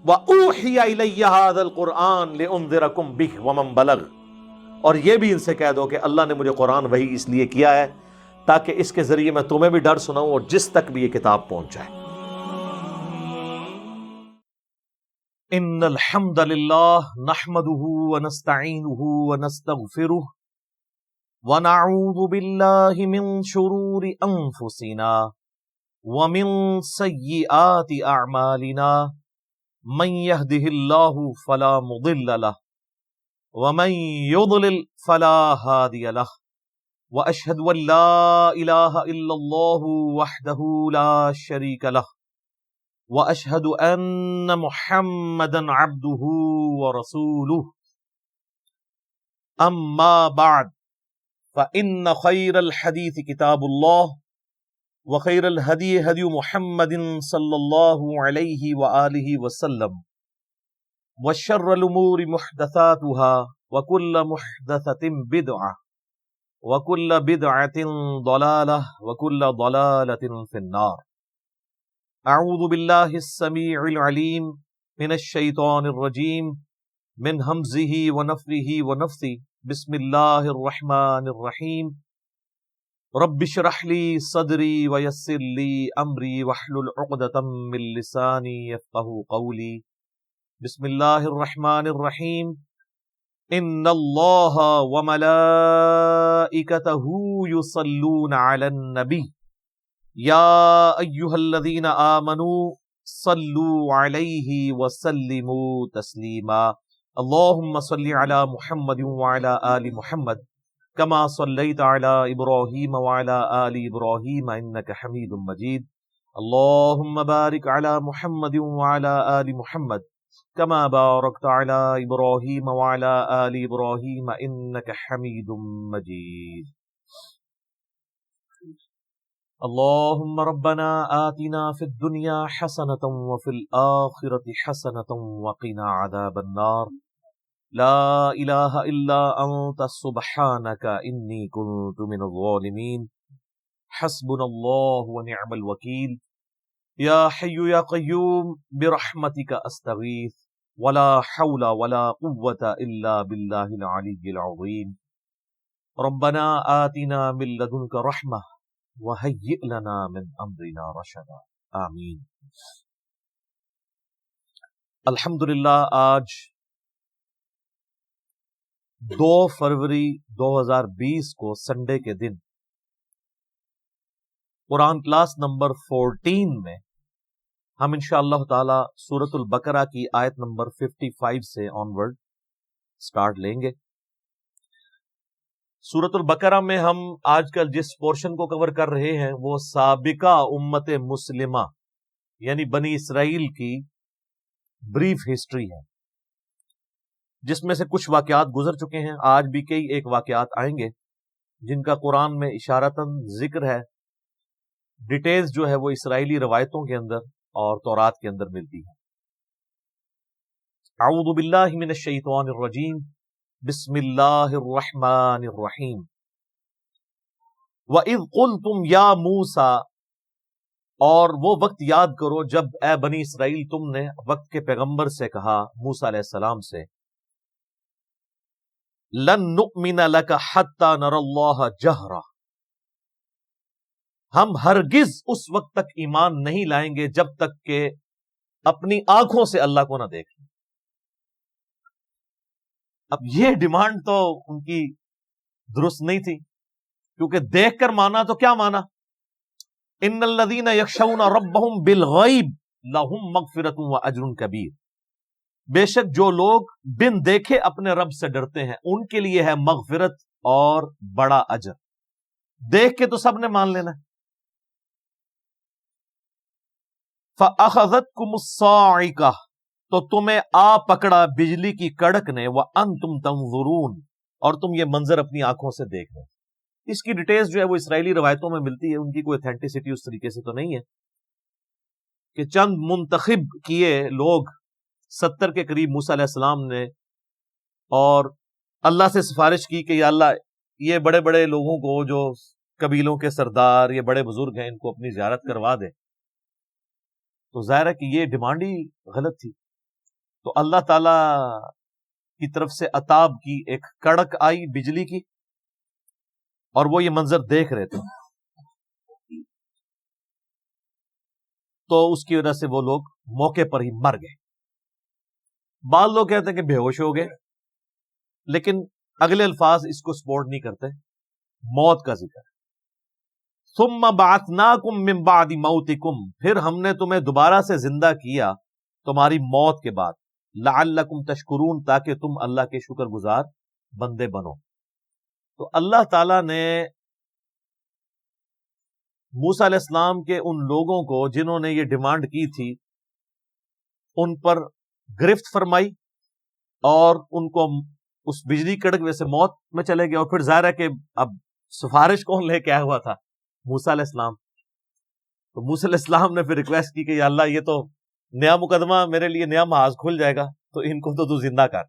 وَأُوحِيَ إِلَيَّ هَذَا الْقُرْآنُ لِأُنذِرَكُم بِهِ وَمَن بَلَغَ، اور یہ بھی ان سے کہہ دو کہ اللہ نے مجھے قرآن وحی اس لیے کیا ہے تاکہ اس کے ذریعے میں تمہیں بھی ڈر سناؤں اور جس تک بھی یہ کتاب پہنچ جائے۔ ان الحمد للہ نحمده ونستعینه ونستغفره ونعوذ باللہ من شرور انفسنا ومن سیئات اعمالنا، من يهده الله فلا مضل له ومن يضلل فلا هادي له، واشهد ان لا اله الا الله وحده لا شريك له، واشهد ان محمدا عبده ورسوله، اما بعد فان خير الحديث كتاب الله، وخير الهدي هدي محمد صلى الله عليه وآله وسلم، وشر الأمور محدثاتها، وكل محدثة بدعة، وكل بدعة ضلالة، وكل ضلالة في النار۔ أعوذ بالله السميع العليم من الشيطان الرجيم، من همزه ونفخه ونفثه، بسم الله الرحمن الرحيم۔ رب اشرح لي صدري ويسر لي امري واحلل عقدة من لساني يفقهوا قولي، بسم الله الرحمن الرحيم۔ ان الله وملائكته يصلون على النبي يا ايها الذين آمنوا صلوا عليه وسلموا تسليما، اللهم صل على محمد وعلى آل محمد كما صليت على إبراهيم وعلى آل إبراهيم إنك حميد مجيد، اللهم بارك على محمد وعلى آل محمد كما باركت على إبراهيم وعلى آل إبراهيم إنك حميد مجيد، اللهم ربنا آتنا في الدنيا حسنة وفي الآخرة حسنة وقنا عذاب النار، لا الہ الا انت سبحانک انی کنت من الظالمین، حسبنا اللہ ونعم الوکیل، یا حی یا قیوم برحمتک استغیث، ولا حول ولا قوة الا باللہ العلی العظیم، ربنا آتنا من لدنک رحمہ وہیئ لنا من امرنا رشدا، آمین۔ الحمدللہ آج 2 فروری 2020 کو سنڈے کے دن قرآن کلاس نمبر 14 میں ہم انشاءاللہ تعالی سورۃ البقرہ کی آیت نمبر 55 سے آنورڈ سٹارٹ لیں گے۔ سورۃ البقرہ میں ہم آج کل جس پورشن کو کور کر رہے ہیں وہ سابقہ امت مسلمہ یعنی بنی اسرائیل کی بریف ہسٹری ہے، جس میں سے کچھ واقعات گزر چکے ہیں، آج بھی کئی ایک واقعات آئیں گے جن کا قرآن میں اشارتاً ذکر ہے، ڈیٹیلز جو ہے وہ اسرائیلی روایتوں کے اندر اور تورات کے اندر ملتی ہے۔ اعوذ باللہ من الشیطان الرجیم، بسم اللہ الرحمن الرحیم۔ وَإِذْ قُلْتُمْ يَا مُوسَىٰ، اور وہ وقت یاد کرو جب اے بنی اسرائیل تم نے وقت کے پیغمبر سے کہا، موسیٰ علیہ السلام سے، لن نؤمن لک حتی نری اللہ جہرہ، ہم ہرگز اس وقت تک ایمان نہیں لائیں گے جب تک کہ اپنی آنکھوں سے اللہ کو نہ دیکھ لیں۔ اب یہ ڈیمانڈ تو ان کی درست نہیں تھی، کیونکہ دیکھ کر مانا تو کیا مانا؟ ان الذین یخشون ربہم بالغیب لہم مغفرۃ واجر کبیر، بے شک جو لوگ بن دیکھے اپنے رب سے ڈرتے ہیں ان کے لیے ہے مغفرت اور بڑا اجر۔ دیکھ کے تو سب نے مان لینا۔ فَأَخَذَتْكُمُ الصَّاعِقَةُ، تو تمہیں آ پکڑا بجلی کی کڑک نے، وَأَنْتُمْ تَنظُرُونَ، اور تم یہ منظر اپنی آنکھوں سے دیکھ رہے۔ اس کی ڈیٹیلز جو ہے وہ اسرائیلی روایتوں میں ملتی ہے، ان کی کوئی اتھینٹسٹی اس طریقے سے تو نہیں ہے کہ چند منتخب کیے لوگ 70 کے قریب موسیٰ علیہ السلام نے اور اللہ سے سفارش کی کہ یا اللہ یہ بڑے بڑے لوگوں کو جو قبیلوں کے سردار یہ بڑے بزرگ ہیں ان کو اپنی زیارت کروا دے۔ تو ظاہر ہے کہ یہ ڈیمانڈ ہی غلط تھی، تو اللہ تعالی کی طرف سے عطاب کی ایک کڑک آئی بجلی کی، اور وہ یہ منظر دیکھ رہے تھے، تو اس کی وجہ سے وہ لوگ موقع پر ہی مر گئے۔ بعض لوگ کہتے ہیں کہ بے ہوش ہو گئے، لیکن اگلے الفاظ اس کو سپورٹ نہیں کرتے، موت کا ذکر ہے۔ ثم بعثناکم من بعد موتکم، پھر ہم نے تمہیں دوبارہ سے زندہ کیا تمہاری موت کے بعد، لعلکم تشکرون، تاکہ تم اللہ کے شکر گزار بندے بنو۔ تو اللہ تعالیٰ نے موسیٰ علیہ السلام کے ان لوگوں کو جنہوں نے یہ ڈیمانڈ کی تھی ان پر گرفت فرمائی، اور ان کو اس بجلی کڑک ویسے موت میں چلے گئے۔ اور پھر ظاہر ہے کہ اب سفارش کون لے کے آیا ہوا تھا؟ موسیٰ علیہ السلام۔ تو موسیٰ علیہ السلام نے پھر ریکویسٹ کی کہ یا اللہ، یہ تو نیا مقدمہ، میرے لیے نیا محاذ کھل جائے گا، تو ان کو تو زندہ کر۔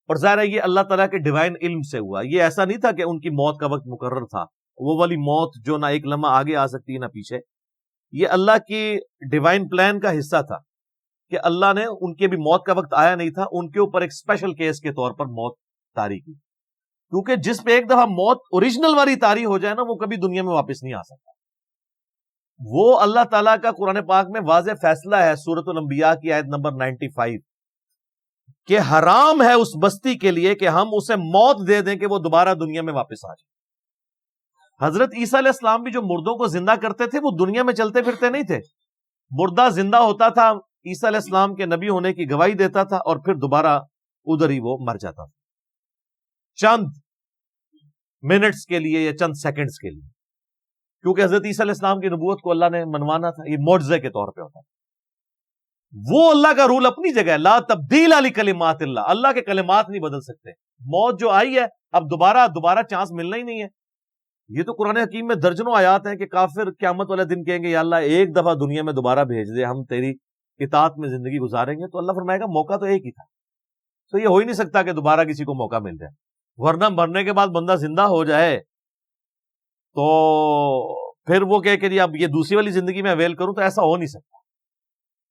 اور ظاہر ہے یہ اللہ تعالیٰ کے ڈیوائن علم سے ہوا، یہ ایسا نہیں تھا کہ ان کی موت کا وقت مقرر تھا، وہ والی موت جو نہ ایک لمحہ آگے آ سکتی ہے نہ پیچھے۔ یہ اللہ کی ڈیوائن پلان کا حصہ تھا کہ اللہ نے ان کی بھی موت کا وقت آیا نہیں تھا، ان کے اوپر ایک اسپیشل کیس کے طور پر موت طاری کی، کیونکہ جس پہ ایک دفعہ موت اوریجنل والی طاری ہو جائے نا، وہ کبھی دنیا میں واپس نہیں آ سکتا۔ وہ اللہ تعالیٰ کا قرآن پاک میں واضح فیصلہ ہے، سورۃ الانبیاء کی آیت نمبر 95، کہ حرام ہے اس بستی کے لیے کہ ہم اسے موت دے دیں کہ وہ دوبارہ دنیا میں واپس آ جائے۔ حضرت عیسیٰ علیہ السلام بھی جو مردوں کو زندہ کرتے تھے، وہ دنیا میں چلتے پھرتے نہیں تھے، مردہ زندہ ہوتا تھا، عیسیٰ علیہ السلام کے نبی ہونے کی گواہی دیتا تھا، اور پھر دوبارہ ادھر ہی وہ مر جاتا تھا، چند منٹس کے لیے یا چند سیکنڈز کے لیے، کیونکہ حضرت عیسیٰ علیہ السلام کی نبوت کو اللہ نے منوانا تھا، یہ معجزے کے طور پہ ہوتا ہے۔ وہ اللہ کا رول اپنی جگہ ہے، لا تبدیل لکلمات اللہ، اللہ کے کلمات نہیں بدل سکتے۔ موت جو آئی ہے، اب دوبارہ چانس ملنا ہی نہیں ہے۔ یہ تو قرآن حکیم میں درجنوں آیات ہیں کہ کافر قیامت والے دن کہیں گے یا اللہ ایک دفعہ دنیا میں دوبارہ بھیج دے، ہم تیری اطاعت میں زندگی گزاریں گے۔ تو اللہ فرمائے گا موقع تو ایک ہی تھا، تو یہ ہو ہی نہیں سکتا کہ دوبارہ کسی کو موقع مل جائے، ورنہ مرنے کے بعد بندہ زندہ ہو جائے تو پھر وہ کہے کہ اب یہ دوسری والی زندگی میں اویل کروں، تو ایسا ہو نہیں سکتا۔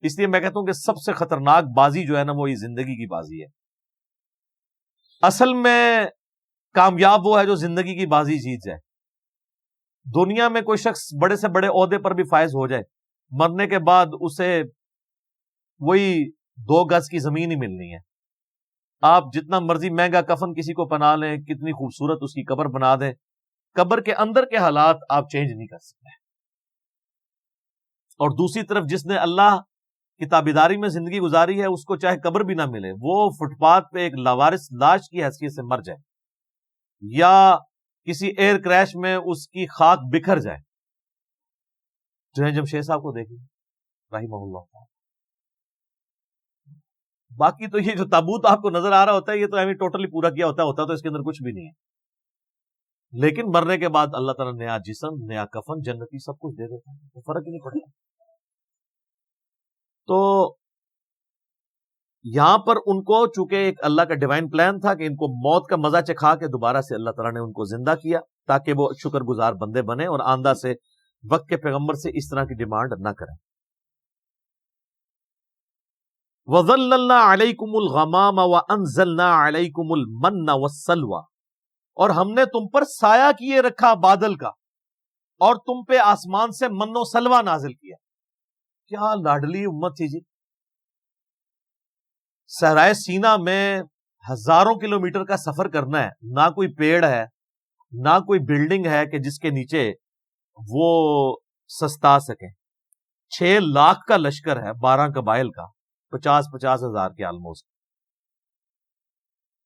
اس لیے میں کہتا ہوں کہ سب سے خطرناک بازی جو ہے نا، وہ یہ زندگی کی بازی ہے۔ اصل میں کامیاب وہ ہے جو زندگی کی بازی جیت جائے۔ دنیا میں کوئی شخص بڑے سے بڑے عہدے پر بھی فائز ہو جائے، مرنے کے بعد اسے وہی 2 گز کی زمین ہی ملنی ہے۔ آپ جتنا مرضی مہنگا کفن کسی کو پہنا لیں، کتنی خوبصورت اس کی قبر بنا دیں، قبر کے اندر کے حالات آپ چینج نہیں کر سکتے۔ اور دوسری طرف جس نے اللہ کی تابعداری میں زندگی گزاری ہے، اس کو چاہے قبر بھی نہ ملے، وہ فٹ پاتھ پہ ایک لاوارث لاش کی حیثیت سے مر جائے، یا کسی ایئر کریش میں اس کی خاک بکھر جائے۔ جنید جمشید صاحب کو دیکھیں رحمہ اللہ تعالی۔ باقی تو یہ جو تابوت آپ کو نظر آ رہا ہوتا ہے، یہ تو ہمیں ٹوٹلی پورا کیا ہوتا تو اس کے اندر کچھ بھی نہیں ہے، لیکن مرنے کے بعد اللہ تعالیٰ نیا جسم، نیا کفن، جنتی سب کچھ دے دیتا ہے، تو فرق ہی نہیں پڑتا۔ تو یہاں پر ان کو چونکہ ایک اللہ کا ڈیوائن پلان تھا کہ ان کو موت کا مزہ چکھا کے دوبارہ سے اللہ تعالیٰ نے ان کو زندہ کیا تاکہ وہ شکر گزار بندے بنے اور آندہ سے وقت کے پیغمبر سے اس طرح کی ڈیمانڈ نہ کریں۔ وَظَلَّلْنَا عَلَيْكُمُ الْغَمَامَ وَأَنزَلْنَا عَلَيْكُمُ الْمَنَّ وَالسَّلْوَىٰ، اور ہم نے تم پر سایہ کیے رکھا بادل کا، اور تم پہ آسمان سے من و سلوہ نازل کیا۔ کیا لاڈلی امت تھی جی! صحرائے سینا میں ہزاروں کلومیٹر کا سفر کرنا ہے، نہ کوئی پیڑ ہے، نہ کوئی بلڈنگ ہے کہ جس کے نیچے وہ سستا سکیں۔ 6 لاکھ کا لشکر ہے، 12 قبائل کا، 50 ہزار کے آلموسٹ۔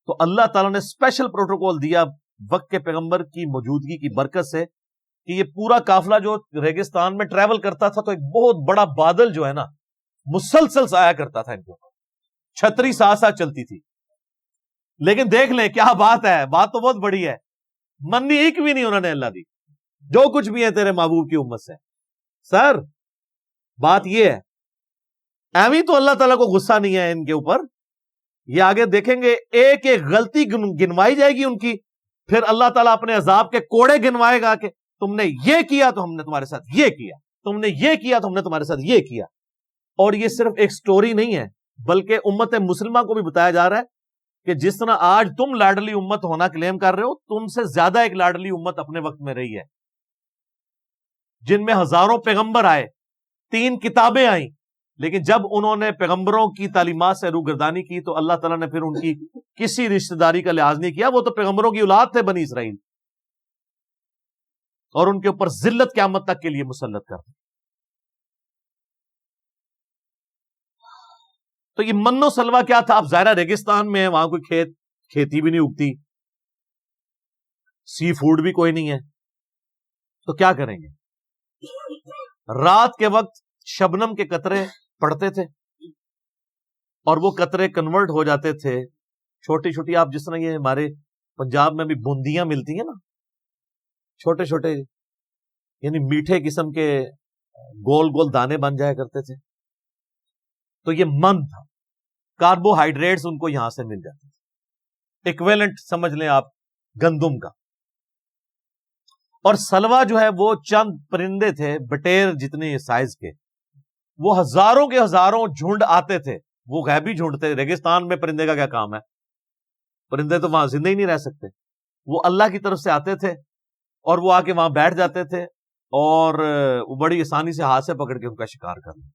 تو اللہ تعالیٰ نے اسپیشل پروٹوکول دیا وقت کے پیغمبر کی موجودگی کی برکت سے کہ یہ پورا قافلہ جو ریگستان میں ٹریول کرتا تھا تو ایک بہت بڑا بادل جو ہے نا مسلسل سایہ کرتا تھا ان کے اوپر، چھتری ساتھ چلتی تھی۔ لیکن دیکھ لیں کیا بات ہے، بات تو بہت بڑی ہے، منی ایک بھی نہیں انہوں نے اللہ دی، جو کچھ بھی ہے تیرے محبوب کی امت سے۔ سر بات یہ ہے، ایویں تو اللہ تعالیٰ کو غصہ نہیں ہے ان کے اوپر، یہ آگے دیکھیں گے ایک ایک غلطی گنوائی جائے گی ان کی، پھر اللہ تعالیٰ اپنے عذاب کے کوڑے گنوائے گا کہ تم نے یہ کیا تو ہم نے تمہارے ساتھ یہ کیا، تم نے یہ کیا تو ہم نے تمہارے ساتھ یہ کیا۔ اور یہ صرف ایک سٹوری نہیں ہے، بلکہ امت مسلمہ کو بھی بتایا جا رہا ہے کہ جس طرح آج تم لاڈلی امت ہونا کلیم کر رہے ہو، تم سے زیادہ ایک لاڈلی امت اپنے وقت میں رہی ہے، جن میں ہزاروں پیغمبر آئے، 3 کتابیں آئیں، لیکن جب انہوں نے پیغمبروں کی تعلیمات سے روگردانی کی تو اللہ تعالیٰ نے پھر ان کی کسی رشتہ داری کا لحاظ نہیں کیا. وہ تو پیغمبروں کی اولاد تھے بنی اسرائیل، اور ان کے اوپر ذلت قیامت تک کے لیے مسلط کر دی. تو یہ من و سلوہ کیا تھا؟ اب ظاہرہ ریگستان میں ہے، وہاں کوئی کھیتی بھی نہیں اگتی، سی فوڈ بھی کوئی نہیں ہے، تو کیا کریں گے؟ رات کے وقت شبنم کے قطرے پڑتے تھے اور وہ قطرے کنورٹ ہو جاتے تھے چھوٹی چھوٹی، آپ جس طرح یہ ہمارے پنجاب میں بھی بوندیاں ملتی ہیں نا، چھوٹے چھوٹے یعنی میٹھے قسم کے گول گول دانے بن جایا کرتے تھے. تو یہ من تھا، کاربوہائیڈریٹس ان کو یہاں سے مل جاتے تھے، ایکویلنٹ سمجھ لیں آپ گندم کا. اور سلوا جو ہے وہ چند پرندے تھے بٹیر جتنے سائز کے، وہ ہزاروں کے ہزاروں جھنڈ آتے تھے، وہ غیبی جھنڈ تھے. ریگستان میں پرندے کا کیا کام ہے؟ پرندے تو وہاں زندہ ہی نہیں رہ سکتے. وہ اللہ کی طرف سے آتے تھے اور وہ آ کے وہاں بیٹھ جاتے تھے اور وہ بڑی آسانی سے ہاتھ سے پکڑ کے ان کا شکار کر لیں.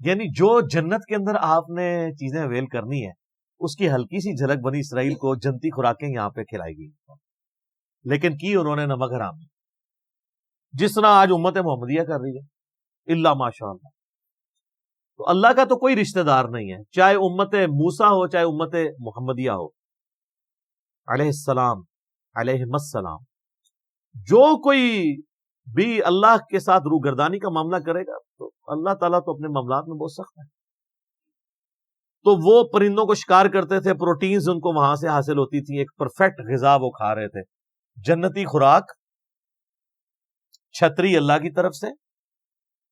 یعنی جو جنت کے اندر آپ نے چیزیں اویل کرنی ہے اس کی ہلکی سی جھلک بنی اسرائیل کو جنتی خوراکیں یہاں پہ کھلائی گئی، لیکن کی انہوں نے نمک حرام، جس طرح آج امت محمدیہ کر رہی ہے الا ماشاء اللہ. تو اللہ کا تو کوئی رشتہ دار نہیں ہے، چاہے امت موسیٰ ہو چاہے امت محمدیہ ہو علیہ السلام علیہم السلام. جو کوئی بھی اللہ کے ساتھ روگردانی کا معاملہ کرے گا تو اللہ تعالیٰ تو اپنے معاملات میں بہت سخت ہے. تو وہ پرندوں کو شکار کرتے تھے، پروٹینز ان کو وہاں سے حاصل ہوتی تھی، ایک پرفیکٹ غذا وہ کھا رہے تھے، جنتی خوراک، چھتری اللہ کی طرف سے.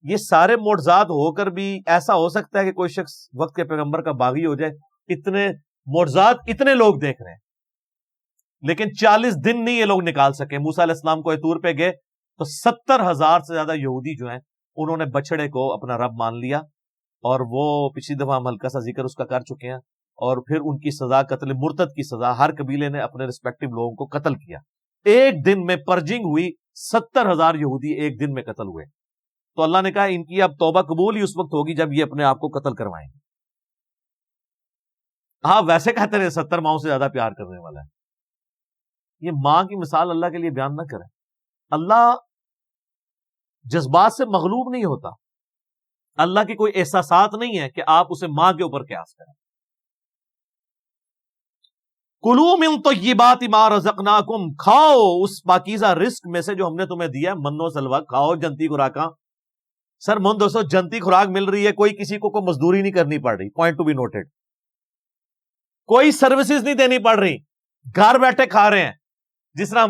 یہ سارے معجزات ہو کر بھی ایسا ہو سکتا ہے کہ کوئی شخص وقت کے پیغمبر کا باغی ہو جائے؟ اتنے معجزات اتنے لوگ دیکھ رہے ہیں، لیکن 40 دن نہیں یہ لوگ نکال سکے. موسیٰ علیہ السلام کو طور پہ گئے تو 70,000 سے زیادہ یہودی جو ہیں انہوں نے بچڑے کو اپنا رب مان لیا، اور وہ پچھلی دفعہ ہم ہلکا سا ذکر اس کا کر چکے ہیں. اور پھر ان کی سزا قتل مرتد کی سزا، ہر قبیلے نے اپنے ریسپیکٹو لوگوں کو قتل کیا. ایک دن میں پرجنگ ہوئی، 70,000 یہودی ایک دن میں قتل ہوئے. تو اللہ نے کہا ان کی اب توبہ قبول ہی اس وقت ہوگی جب یہ اپنے آپ کو قتل کروائیں گے. ہاں ویسے کہتے رہے 70 ماؤں سے زیادہ پیار کرنے والا ہے. یہ ماں کی مثال اللہ کے لیے بیان نہ کریں. اللہ جذبات سے مغلوب نہیں ہوتا، اللہ کی کوئی احساسات نہیں ہے کہ آپ اسے ماں کے اوپر قیاس کریں. کلوا من طیبات ما رزقناکم، کھاؤ اس پاکیزہ رزق میں سے جو ہم نے تمہیں دیا. من و سلوہ کھاؤ، جنتی خوراکاں. سر من دوستو جنتی خوراک مل رہی ہے، کوئی کسی کو کوئی مزدوری نہیں کرنی پڑ رہی، پوائنٹ ٹو بی نوٹڈ. کوئی سروسز نہیں دینی پڑ رہی، گھر بیٹھے کھا رہے ہیں. جس طرح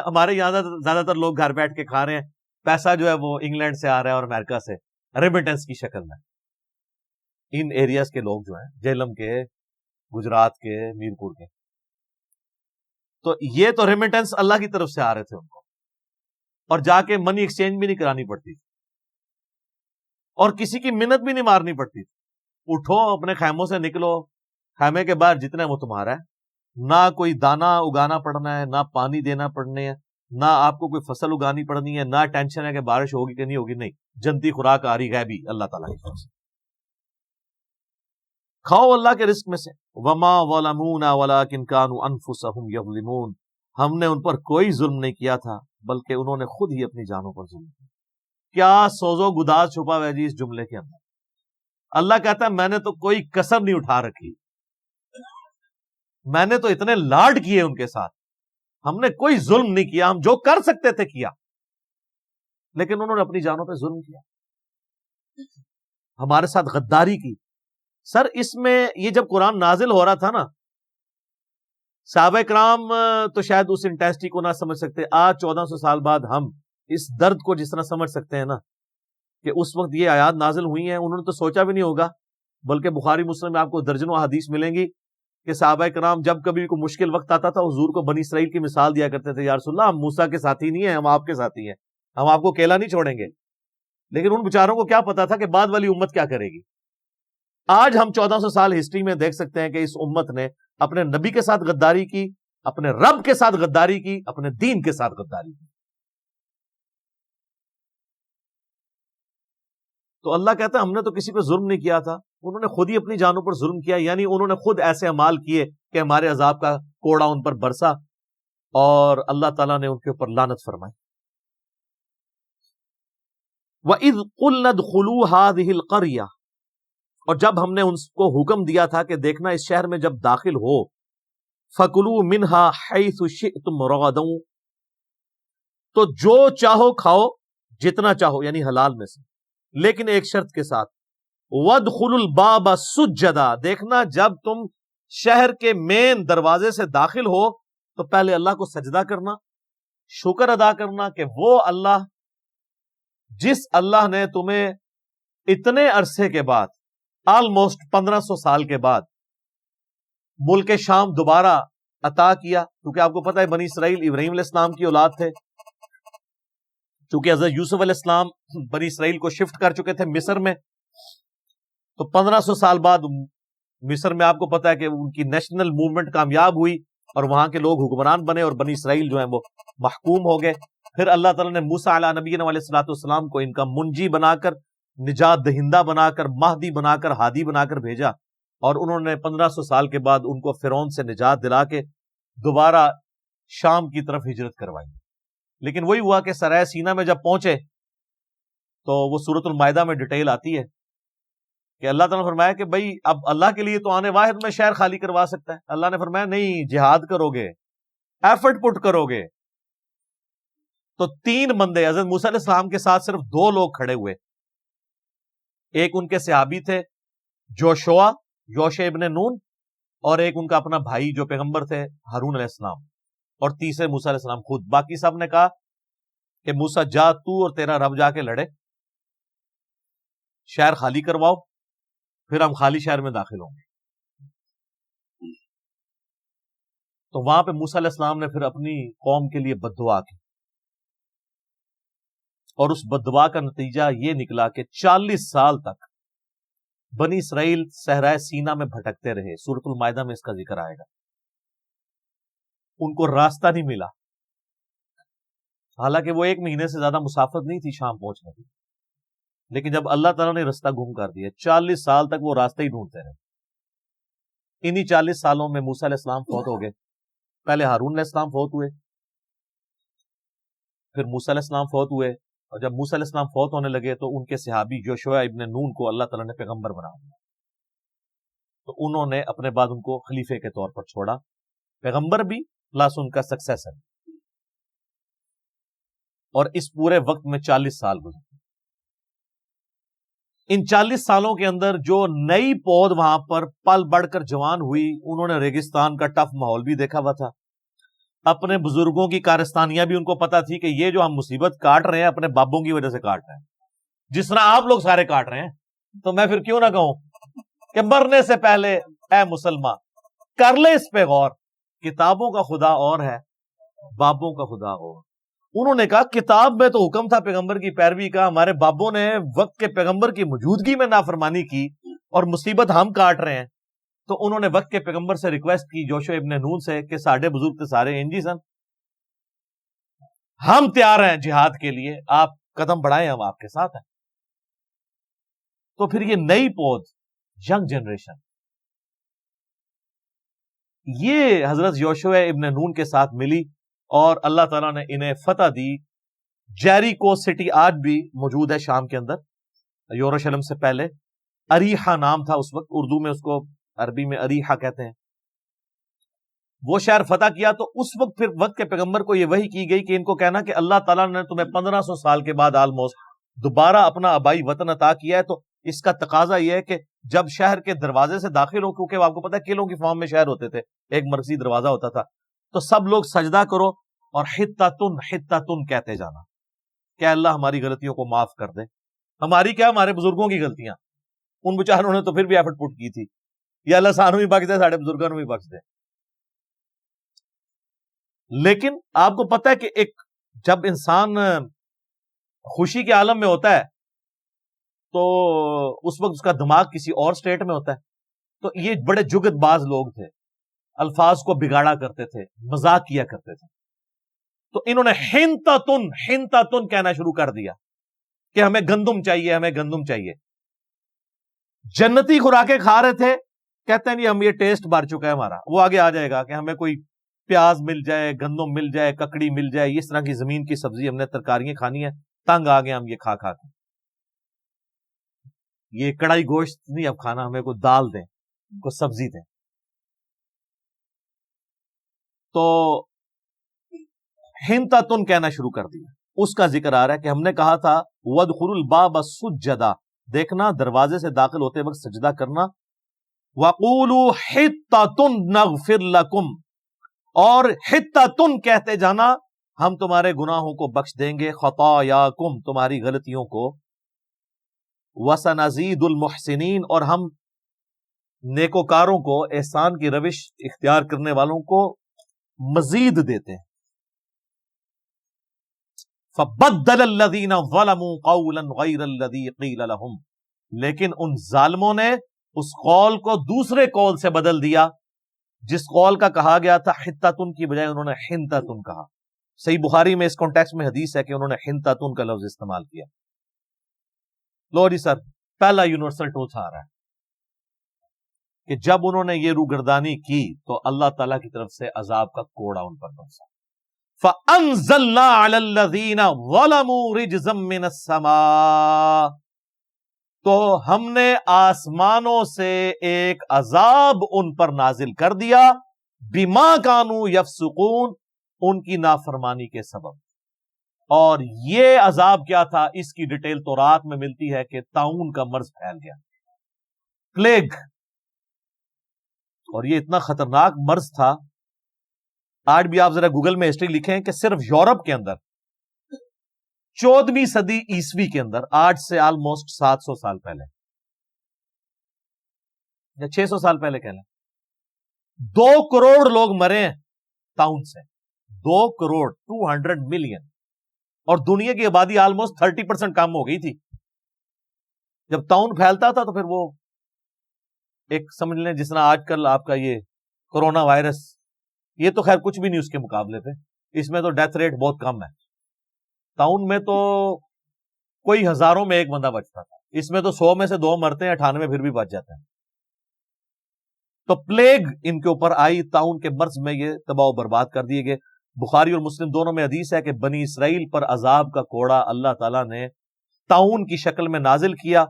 ہمارے یہاں زیادہ تر لوگ گھر بیٹھ کے کھا رہے ہیں، پیسہ جو ہے وہ انگلینڈ سے آ رہا ہے اور امریکہ سے ریمیٹنس کی شکل میں. ان ایریاز کے لوگ جو ہیں، جہلم کے، گجرات کے، میرپور کے، تو یہ تو ریمیٹنس اللہ کی طرف سے آ رہے تھے ان کو، اور جا کے منی ایکسچینج بھی نہیں کرانی پڑتی تھی اور کسی کی منت بھی نہیں مارنی پڑتی تھی. اٹھو اپنے خیموں سے نکلو، خیمے کے باہر جتنا ہے وہ تمہارا ہے. نہ کوئی دانا اگانا پڑنا ہے، نہ پانی دینا پڑنے ہے، نہ آپ کو کوئی فصل اگانی پڑنی ہے، نہ ٹینشن ہے کہ بارش ہوگی کہ نہیں ہوگی. نہیں، جنتی خوراک آ رہی غیبی اللہ تعالیٰ کی طرف سے. کھاؤ اللہ کے رزق میں سے. وما ظلمونا ولکن كانوا انفسهم یظلمون، ہم نے ان پر کوئی ظلم نہیں کیا تھا بلکہ انہوں نے خود ہی اپنی جانوں پر ظلم کیا. کیا سوز و گداز چھپا ہوا ہے جی اس جملے کے اندر. اللہ کہتا ہے میں نے تو کوئی کسر نہیں اٹھا رکھی، میں نے تو اتنے لاڈ کیے ان کے ساتھ، ہم نے کوئی ظلم نہیں کیا، ہم جو کر سکتے تھے کیا، لیکن انہوں نے اپنی جانوں پہ ظلم کیا، ہمارے ساتھ غداری کی. سر اس میں یہ جب قرآن نازل ہو رہا تھا نا، صحابہ کرام تو شاید اس انٹینسٹی کو نہ سمجھ سکتے. آج 1400 سال بعد ہم اس درد کو جس طرح سمجھ سکتے ہیں نا، کہ اس وقت یہ آیات نازل ہوئی ہیں، انہوں نے تو سوچا بھی نہیں ہوگا. بلکہ بخاری مسلم میں آپ کو درجنوں احادیث ملیں گی کہ صحابہ کرام جب کبھی کوئی مشکل وقت آتا تھا حضور کو بنی اسرائیل کی مثال دیا کرتے تھے، یا رسول اللہ ہم موسیٰ کے ساتھی نہیں ہیں، ہم آپ کے ساتھی ہیں، ہم آپ کو اکیلا نہیں چھوڑیں گے. لیکن ان بیچاروں کو کیا پتا تھا کہ بعد والی امت کیا کرے گی. آج ہم 1400 سال ہسٹری میں دیکھ سکتے ہیں کہ اس امت نے اپنے نبی کے ساتھ غداری کی، اپنے رب کے ساتھ غداری کی، اپنے دین کے ساتھ غداری کی۔ تو اللہ کہتا ہے ہم نے تو کسی پہ ظلم نہیں کیا تھا، انہوں نے خود ہی اپنی جانوں پر ظلم کیا، یعنی انہوں نے خود ایسے اعمال کیے کہ ہمارے عذاب کا کوڑا ان پر برسا اور اللہ تعالیٰ نے ان کے اوپر لعنت فرمائی۔ وَإِذْ قُلْنَا ادْخُلُوا هَٰذِهِ الْقَرْيَةَ، اور جب ہم نے ان کو حکم دیا تھا کہ دیکھنا اس شہر میں جب داخل ہو، فَكُلُوا مِنْهَا حَيْثُ شِئْتُمْ رَغَدًا، تو جو چاہو کھاؤ، جتنا چاہو، یعنی حلال میں سے، لیکن ایک شرط کے ساتھ، وَادْخُلُوا الْبَابَ سُجَّدًا، دیکھنا جب تم شہر کے مین دروازے سے داخل ہو تو پہلے اللہ کو سجدہ کرنا، شکر ادا کرنا کہ وہ اللہ جس اللہ نے تمہیں اتنے عرصے کے بعد، آلموسٹ 1500 سال کے بعد، ملک شام دوبارہ عطا کیا، کیونکہ آپ کو پتہ ہے بنی اسرائیل ابراہیم علیہ السلام کی اولاد تھے، چونکہ حضرت یوسف علیہ السلام بنی اسرائیل کو شفٹ کر چکے تھے مصر میں، تو 1500 سال بعد مصر میں آپ کو پتا ہے کہ ان کی نیشنل موومنٹ کامیاب ہوئی اور وہاں کے لوگ حکمران بنے اور بنی اسرائیل جو ہیں وہ محکوم ہو گئے۔ پھر اللہ تعالیٰ نے موسیٰ علیہ نبینا علیہ الصلوۃ والسلام کو ان کا منجی بنا کر، نجات دہندہ بنا کر، مہدی بنا کر، ہادی بنا کر بھیجا، اور انہوں نے 1500 سال کے بعد ان کو فرعون سے نجات دلا کے دوبارہ شام کی طرف ہجرت کروائی۔ لیکن وہی ہوا کہ سرائے سینا میں جب پہنچے تو وہ سورۃ المائدہ میں ڈیٹیل آتی ہے کہ اللہ تعالیٰ نے فرمایا کہ بھائی اب اللہ کے لیے تو آنے واحد میں شہر خالی کروا سکتا ہے، اللہ نے فرمایا نہیں، جہاد کرو گے، ایفرٹ پٹ کرو گے۔ تو 3 بندے حضرت موسیٰ علیہ السلام کے ساتھ صرف 2 لوگ کھڑے ہوئے، ایک ان کے صحابی تھے یوشع ابن نون، اور ایک ان کا اپنا بھائی جو پیغمبر تھے ہارون علیہ السلام، اور تیسرے موسیٰ علیہ السلام خود۔ باقی سب نے کہا کہ موسیٰ جا تو اور تیرا رب جا کے لڑے، شہر خالی کرواؤ، پھر ہم خالی شہر میں داخل ہوں گے۔ تو وہاں پہ موسیٰ علیہ السلام نے پھر اپنی قوم کے لیے بد دعا کی، اور اس بد دعا کا نتیجہ یہ نکلا کہ 40 سال تک بنی اسرائیل صحرائے سینا میں بھٹکتے رہے۔ سورۃ المائدہ میں اس کا ذکر آئے گا، ان کو راستہ نہیں ملا، حالانکہ وہ 1 مہینے سے زیادہ مسافت نہیں تھی شام پہنچنے کی، لیکن جب اللہ تعالیٰ نے راستہ گم کر دیا، 40 سال تک وہ راستہ ہی ڈھونڈتے رہے۔ انہی 40 سالوں میں موسیٰ علیہ السلام فوت ہو گئے، پہلے ہارون علیہ السلام فوت ہوئے، پھر موسیٰ علیہ السلام فوت ہوئے، اور جب موسیٰ علیہ السلام فوت ہونے لگے تو ان کے صحابی یوشع ابن نون کو اللہ تعالیٰ نے پیغمبر بنا دیا، تو انہوں نے اپنے بعد ان کو خلیفے کے طور پر چھوڑا، پیغمبر بھی پلس ان کا سکسیسر، اور اس پورے وقت میں 40 سال گزرے۔ ان 40 سالوں کے اندر جو نئی پود وہاں پر پل بڑھ کر جوان ہوئی، انہوں نے ریگستان کا ٹف ماحول بھی دیکھا ہوا تھا، اپنے بزرگوں کی کارستانیاں بھی ان کو پتا تھی کہ یہ جو ہم مصیبت کاٹ رہے ہیں اپنے بابوں کی وجہ سے کاٹ رہے ہیں، جس طرح آپ لوگ سارے کاٹ رہے ہیں، تو میں پھر کیوں نہ کہوں کہ مرنے سے پہلے اے مسلمان کر لے اس پہ غور، کتابوں کا خدا اور ہے، بابوں کا خدا اور۔ انہوں نے کہا کتاب میں تو حکم تھا پیغمبر کی پیروی کا، ہمارے بابوں نے وقت کے پیغمبر کی موجودگی میں نافرمانی کی اور مصیبت ہم کاٹ رہے ہیں، تو انہوں نے وقت کے پیغمبر سے ریکویسٹ کی یوشع ابن نون سے کہ ساڈے بزرگ تے سارے انجی سن، ہم تیار ہیں جہاد کے لیے، آپ قدم بڑھائیں، ہم آپ کے ساتھ ہیں۔ تو پھر یہ نئی پود، ینگ جنریشن، یہ حضرت یوشع ابن نون کے ساتھ ملی اور اللہ تعالیٰ نے انہیں فتح دی۔ جیریکو سٹی آج بھی موجود ہے شام کے اندر، یروشلم سے پہلے، اریحا نام تھا اس وقت، اردو میں اس کو عربی میں اریحا کہتے ہیں۔ وہ شہر فتح کیا تو اس وقت پھر وقت کے پیغمبر کو یہ وحی کی گئی کہ ان کو کہنا کہ اللہ تعالیٰ نے تمہیں 1500 سال کے بعد آلموسٹ دوبارہ اپنا آبائی وطن عطا کیا ہے، تو اس کا تقاضا یہ ہے کہ جب شہر کے دروازے سے داخل ہو، کیونکہ آپ کو پتا ہے قلعوں کی فارم میں شہر ہوتے تھے، ایک مرکزی دروازہ ہوتا تھا، تو سب لوگ سجدہ کرو اور حتتن کہتے جانا کہ اللہ ہماری غلطیوں کو معاف کر دے، ہماری کیا، ہمارے بزرگوں کی غلطیاں، ان بیچاروں نے تو پھر بھی ایفرٹ پٹ کی تھی، یا اللہ سانو بھی بخش دے، ساڑھے بزرگوں بھی بخش دے۔ لیکن آپ کو پتا ہے کہ ایک جب انسان خوشی کے عالم میں ہوتا ہے تو اس وقت اس کا دماغ کسی اور سٹیٹ میں ہوتا ہے. تو یہ بڑے جگت باز لوگ تھے، الفاظ کو بگاڑا کرتے تھے، مذاق کیا کرتے تھے. تو انہوں نے ہنتاتن کہنا شروع کر دیا کہ ہمیں گندم چاہیے، ہمیں گندم چاہیے. جنتی خوراکیں کھا رہے تھے، کہتے ہیں جی ہم یہ ٹیسٹ بھر چکا ہے ہمارا، وہ آگے آ جائے گا کہ ہمیں کوئی پیاز مل جائے، گندم مل جائے، ککڑی مل جائے، اس طرح کی زمین کی سبزی ہم نے ترکاریاں کھانی ہے. تنگ آ گئے ہم یہ کھا کھا کے. یہ کڑائی گوشت نہیں اب کھانا، ہمیں کوئی دال دیں، کوئی سبزی دیں. تو ہنتاتن کہنا شروع کر دیا. اس کا ذکر آ رہا ہے کہ ہم نے کہا تھا وَادْخُلُوا الْبَابَ سُجَّدًا، دیکھنا دروازے سے داخل ہوتے وقت سجدہ کرنا. وَقُولُوا حِطَّةٌ نَغْفِرْ لَكُمْ، اور حِطَّةٌ کہتے جانا ہم تمہارے گناہوں کو بخش دیں گے، خطاياكم تمہاری غلطیوں کو. وَسَنَزِيدُ الْمُحْسِنِينَ، اور ہم نیکوکاروں کو، احسان کی روش اختیار کرنے والوں کو مزید دیتے ہیں. فَبَدَّلَ الَّذِينَ ظَلَمُوا قَوْلًا غَيْرَ الَّذِي قِيلَ لَهُمْ، لیکن ان ظالموں نے اس قول کو دوسرے قول سے بدل دیا جس قول کا کہا گیا تھا حتاتن کی بجائے انہوں نے حنتاتن کہا. صحیح بخاری میں اس کانٹیکسٹ میں حدیث ہے کہ انہوں نے حنتاتن کا لفظ استعمال کیا. لو جی سر، پہلا یونیورسل ٹروتھ آ رہا ہے کہ جب انہوں نے یہ روگردانی کی تو اللہ تعالیٰ کی طرف سے عذاب کا کوڑا ان پر برسا. فَأَنزَلْنَا عَلَى الَّذِينَ ظَلَمُوا رِجْزًا مِّنَ السَّمَاءِ، تو ہم نے آسمانوں سے ایک عذاب ان پر نازل کر دیا، بِمَا كَانُوا يَفْسُقُونَ، ان کی نافرمانی کے سبب. اور یہ عذاب کیا تھا، اس کی ڈیٹیل تورات میں ملتی ہے کہ طاعون کا مرض پھیل گیا، پلیگ. اور یہ اتنا خطرناک مرض تھا، آج بھی آپ ذرا گوگل میں ہسٹری لکھیں کہ صرف یورپ کے اندر 14ویں صدی عیسوی کے اندر، آج سے آلموسٹ 700 سال پہلے یا 600 سال پہلے کہہ لیں، 2 کروڑ لوگ مرے ہیں طاعون سے. 2 کروڑ 200 ملین، اور دنیا کی آبادی آلموسٹ 30% کم ہو گئی تھی. جب طاعون پھیلتا تھا تو پھر وہ ایک سمجھ لیں جس طرح آج کل آپ کا یہ کورونا وائرس، یہ تو خیر کچھ بھی نہیں اس کے مقابلے پہ، اس میں تو ڈیتھ ریٹ بہت کم ہے. طاعون میں تو کوئی ہزاروں میں ایک بندہ بچتا تھا، اس میں تو 100 میں سے 2 مرتے ہیں، 98 پھر بھی بچ جاتے ہیں. تو پلیگ ان کے اوپر آئی، طاعون کے مرض میں یہ تباہ و برباد کر دیے گئے. بخاری اور مسلم دونوں میں حدیث ہے کہ بنی اسرائیل پر عذاب کا کوڑا اللہ تعالیٰ نے طاعون کی شکل میں نازل کیا،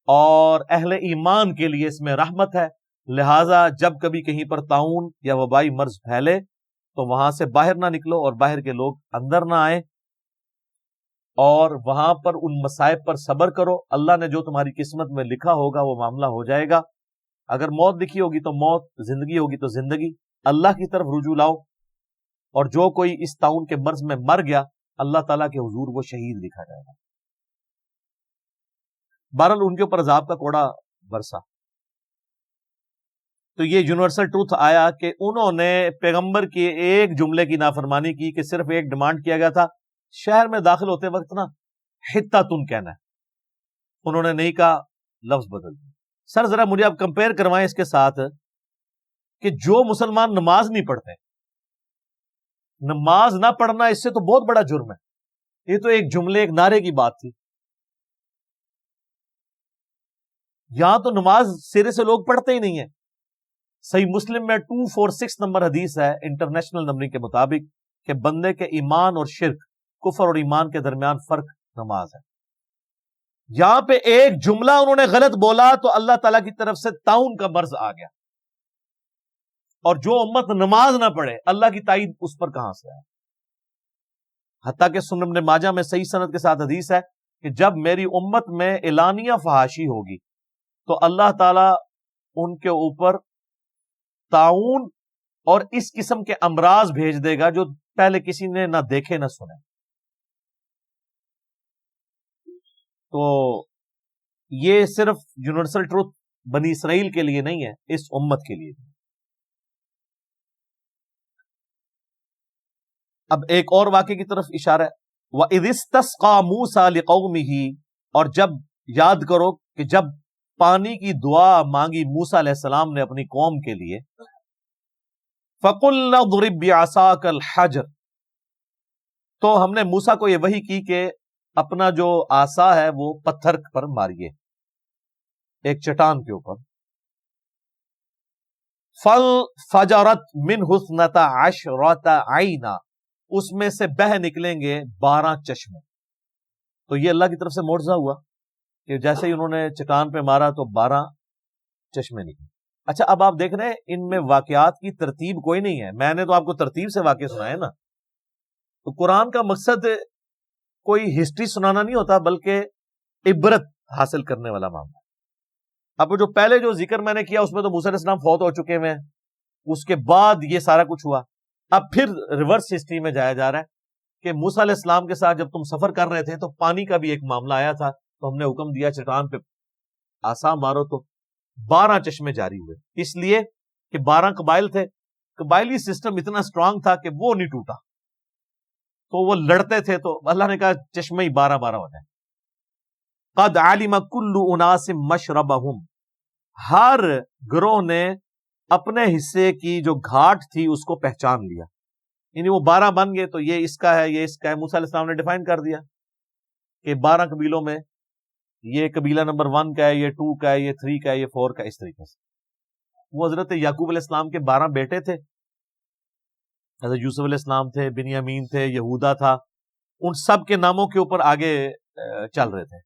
اور اہل ایمان کے لیے اس میں رحمت ہے. لہٰذا جب کبھی کہیں پر طاعون یا وبائی مرض پھیلے تو وہاں سے باہر نہ نکلو، اور باہر کے لوگ اندر نہ آئیں، اور وہاں پر ان مصائب پر صبر کرو. اللہ نے جو تمہاری قسمت میں لکھا ہوگا وہ معاملہ ہو جائے گا. اگر موت لکھی ہوگی تو موت، زندگی ہوگی تو زندگی. اللہ کی طرف رجوع لاؤ. اور جو کوئی اس طاعون کے مرض میں مر گیا، اللہ تعالیٰ کے حضور وہ شہید لکھا جائے گا. بہرحال ان کے اوپر عذاب کا کوڑا برسا. تو یہ یونیورسل ٹروتھ آیا کہ انہوں نے پیغمبر کے ایک جملے کی نافرمانی کی کہ صرف ایک ڈیمانڈ کیا گیا تھا، شہر میں داخل ہوتے وقت نا حتاتن کہنا ہے. انہوں نے نہیں کہا، لفظ بدل دیا. سر ذرا مجھے آپ کمپیئر کروائیں اس کے ساتھ کہ جو مسلمان نماز نہیں پڑھتے، نماز نہ پڑھنا اس سے تو بہت بڑا جرم ہے. یہ تو ایک جملے، ایک نعرے کی بات تھی. یہاں تو نماز سرے سے لوگ پڑھتے ہی نہیں ہیں. صحیح مسلم میں 246 نمبر حدیث ہے انٹرنیشنل نمبرنگ کے مطابق کہ بندے کے ایمان اور شرک، کفر اور ایمان کے درمیان فرق نماز ہے. یہاں پہ ایک جملہ انہوں نے غلط بولا تو اللہ تعالیٰ کی طرف سے طاعون کا مرض آ گیا. اور جو امت نماز نہ پڑھے، اللہ کی تائید اس پر کہاں سے آئے؟ حتیٰ کہ سنن ابن ماجہ میں صحیح سند کے ساتھ حدیث ہے کہ جب میری امت میں اعلانیہ فحاشی ہوگی تو اللہ تعالیٰ ان کے اوپر طاعون اور اس قسم کے امراض بھیج دے گا جو پہلے کسی نے نہ دیکھے نہ سنے. تو یہ صرف یونیورسل ٹروتھ بنی اسرائیل کے لیے نہیں ہے، اس امت کے لیے بھی. اب ایک اور واقعے کی طرف اشارہ ہے. وَإِذِ اسْتَسْقَىٰ مُوسَىٰ لِقَوْمِهِ، اور جب یاد کرو کہ جب پانی کی دعا مانگی موسیٰ علیہ السلام نے اپنی قوم کے لیے، فَقُلْنَا اضْرِبْ بِعَصَاكَ الْحَجَرَ، تو ہم نے موسیٰ کو یہ وحی کی کہ اپنا جو عصا ہے وہ پتھر پر ماریے، ایک چٹان کے اوپر۔ فَفَجَرَتْ مِنْهُ اثْنَتَا عَشْرَةَ عَيْنًا، اس میں سے بہہ نکلیں گے 12 چشمے۔ تو یہ اللہ کی طرف سے معجزہ ہوا کہ جیسے ہی انہوں نے چٹان پہ مارا تو 12 چشمے نکلے۔ اچھا، اب آپ دیکھ رہے ہیں ان میں واقعات کی ترتیب کوئی نہیں ہے، میں نے تو آپ کو ترتیب سے واقع سنائے نا۔ تو قرآن کا مقصد کوئی ہسٹری سنانا نہیں ہوتا، بلکہ عبرت حاصل کرنے والا معاملہ۔ اب جو پہلے جو ذکر میں نے کیا اس میں تو موسیٰ علیہ السلام فوت ہو چکے ہوئے ہیں، اس کے بعد یہ سارا کچھ ہوا۔ اب پھر ریورس ہسٹری میں جایا جا رہا ہے کہ موسیٰ علیہ السلام کے ساتھ جب تم سفر کر رہے تھے تو پانی کا بھی ایک معاملہ آیا تھا، تو ہم نے حکم دیا چٹان پہ عصا مارو، تو 12 چشمے جاری ہوئے، اس لیے کہ 12 قبائل تھے، قبائلی سسٹم اتنا اسٹرانگ تھا کہ وہ نہیں ٹوٹا، تو وہ لڑتے تھے، تو اللہ نے کہا چشمے ہی 12 ہو جائیں۔ قد علم کل اناس مشربہم، ہر گروہ نے اپنے حصے کی جو گھاٹ تھی اس کو پہچان لیا، یعنی وہ 12 بن گئے، تو یہ اس کا ہے، یہ اس کا ہے۔ موسیٰ علیہ السلام نے ڈیفائن کر دیا کہ 12 قبیلوں میں یہ قبیلہ نمبر 1 کا ہے، یہ 2 کا ہے، یہ 3 کا ہے، یہ 4 کا، اس طریقے سے۔ وہ حضرت یعقوب علیہ السلام کے 12 بیٹے تھے، حضرت یوسف علیہ السلام تھے، بنیامین تھے، یہودا تھا، ان سب کے ناموں کے اوپر آگے چل رہے تھے۔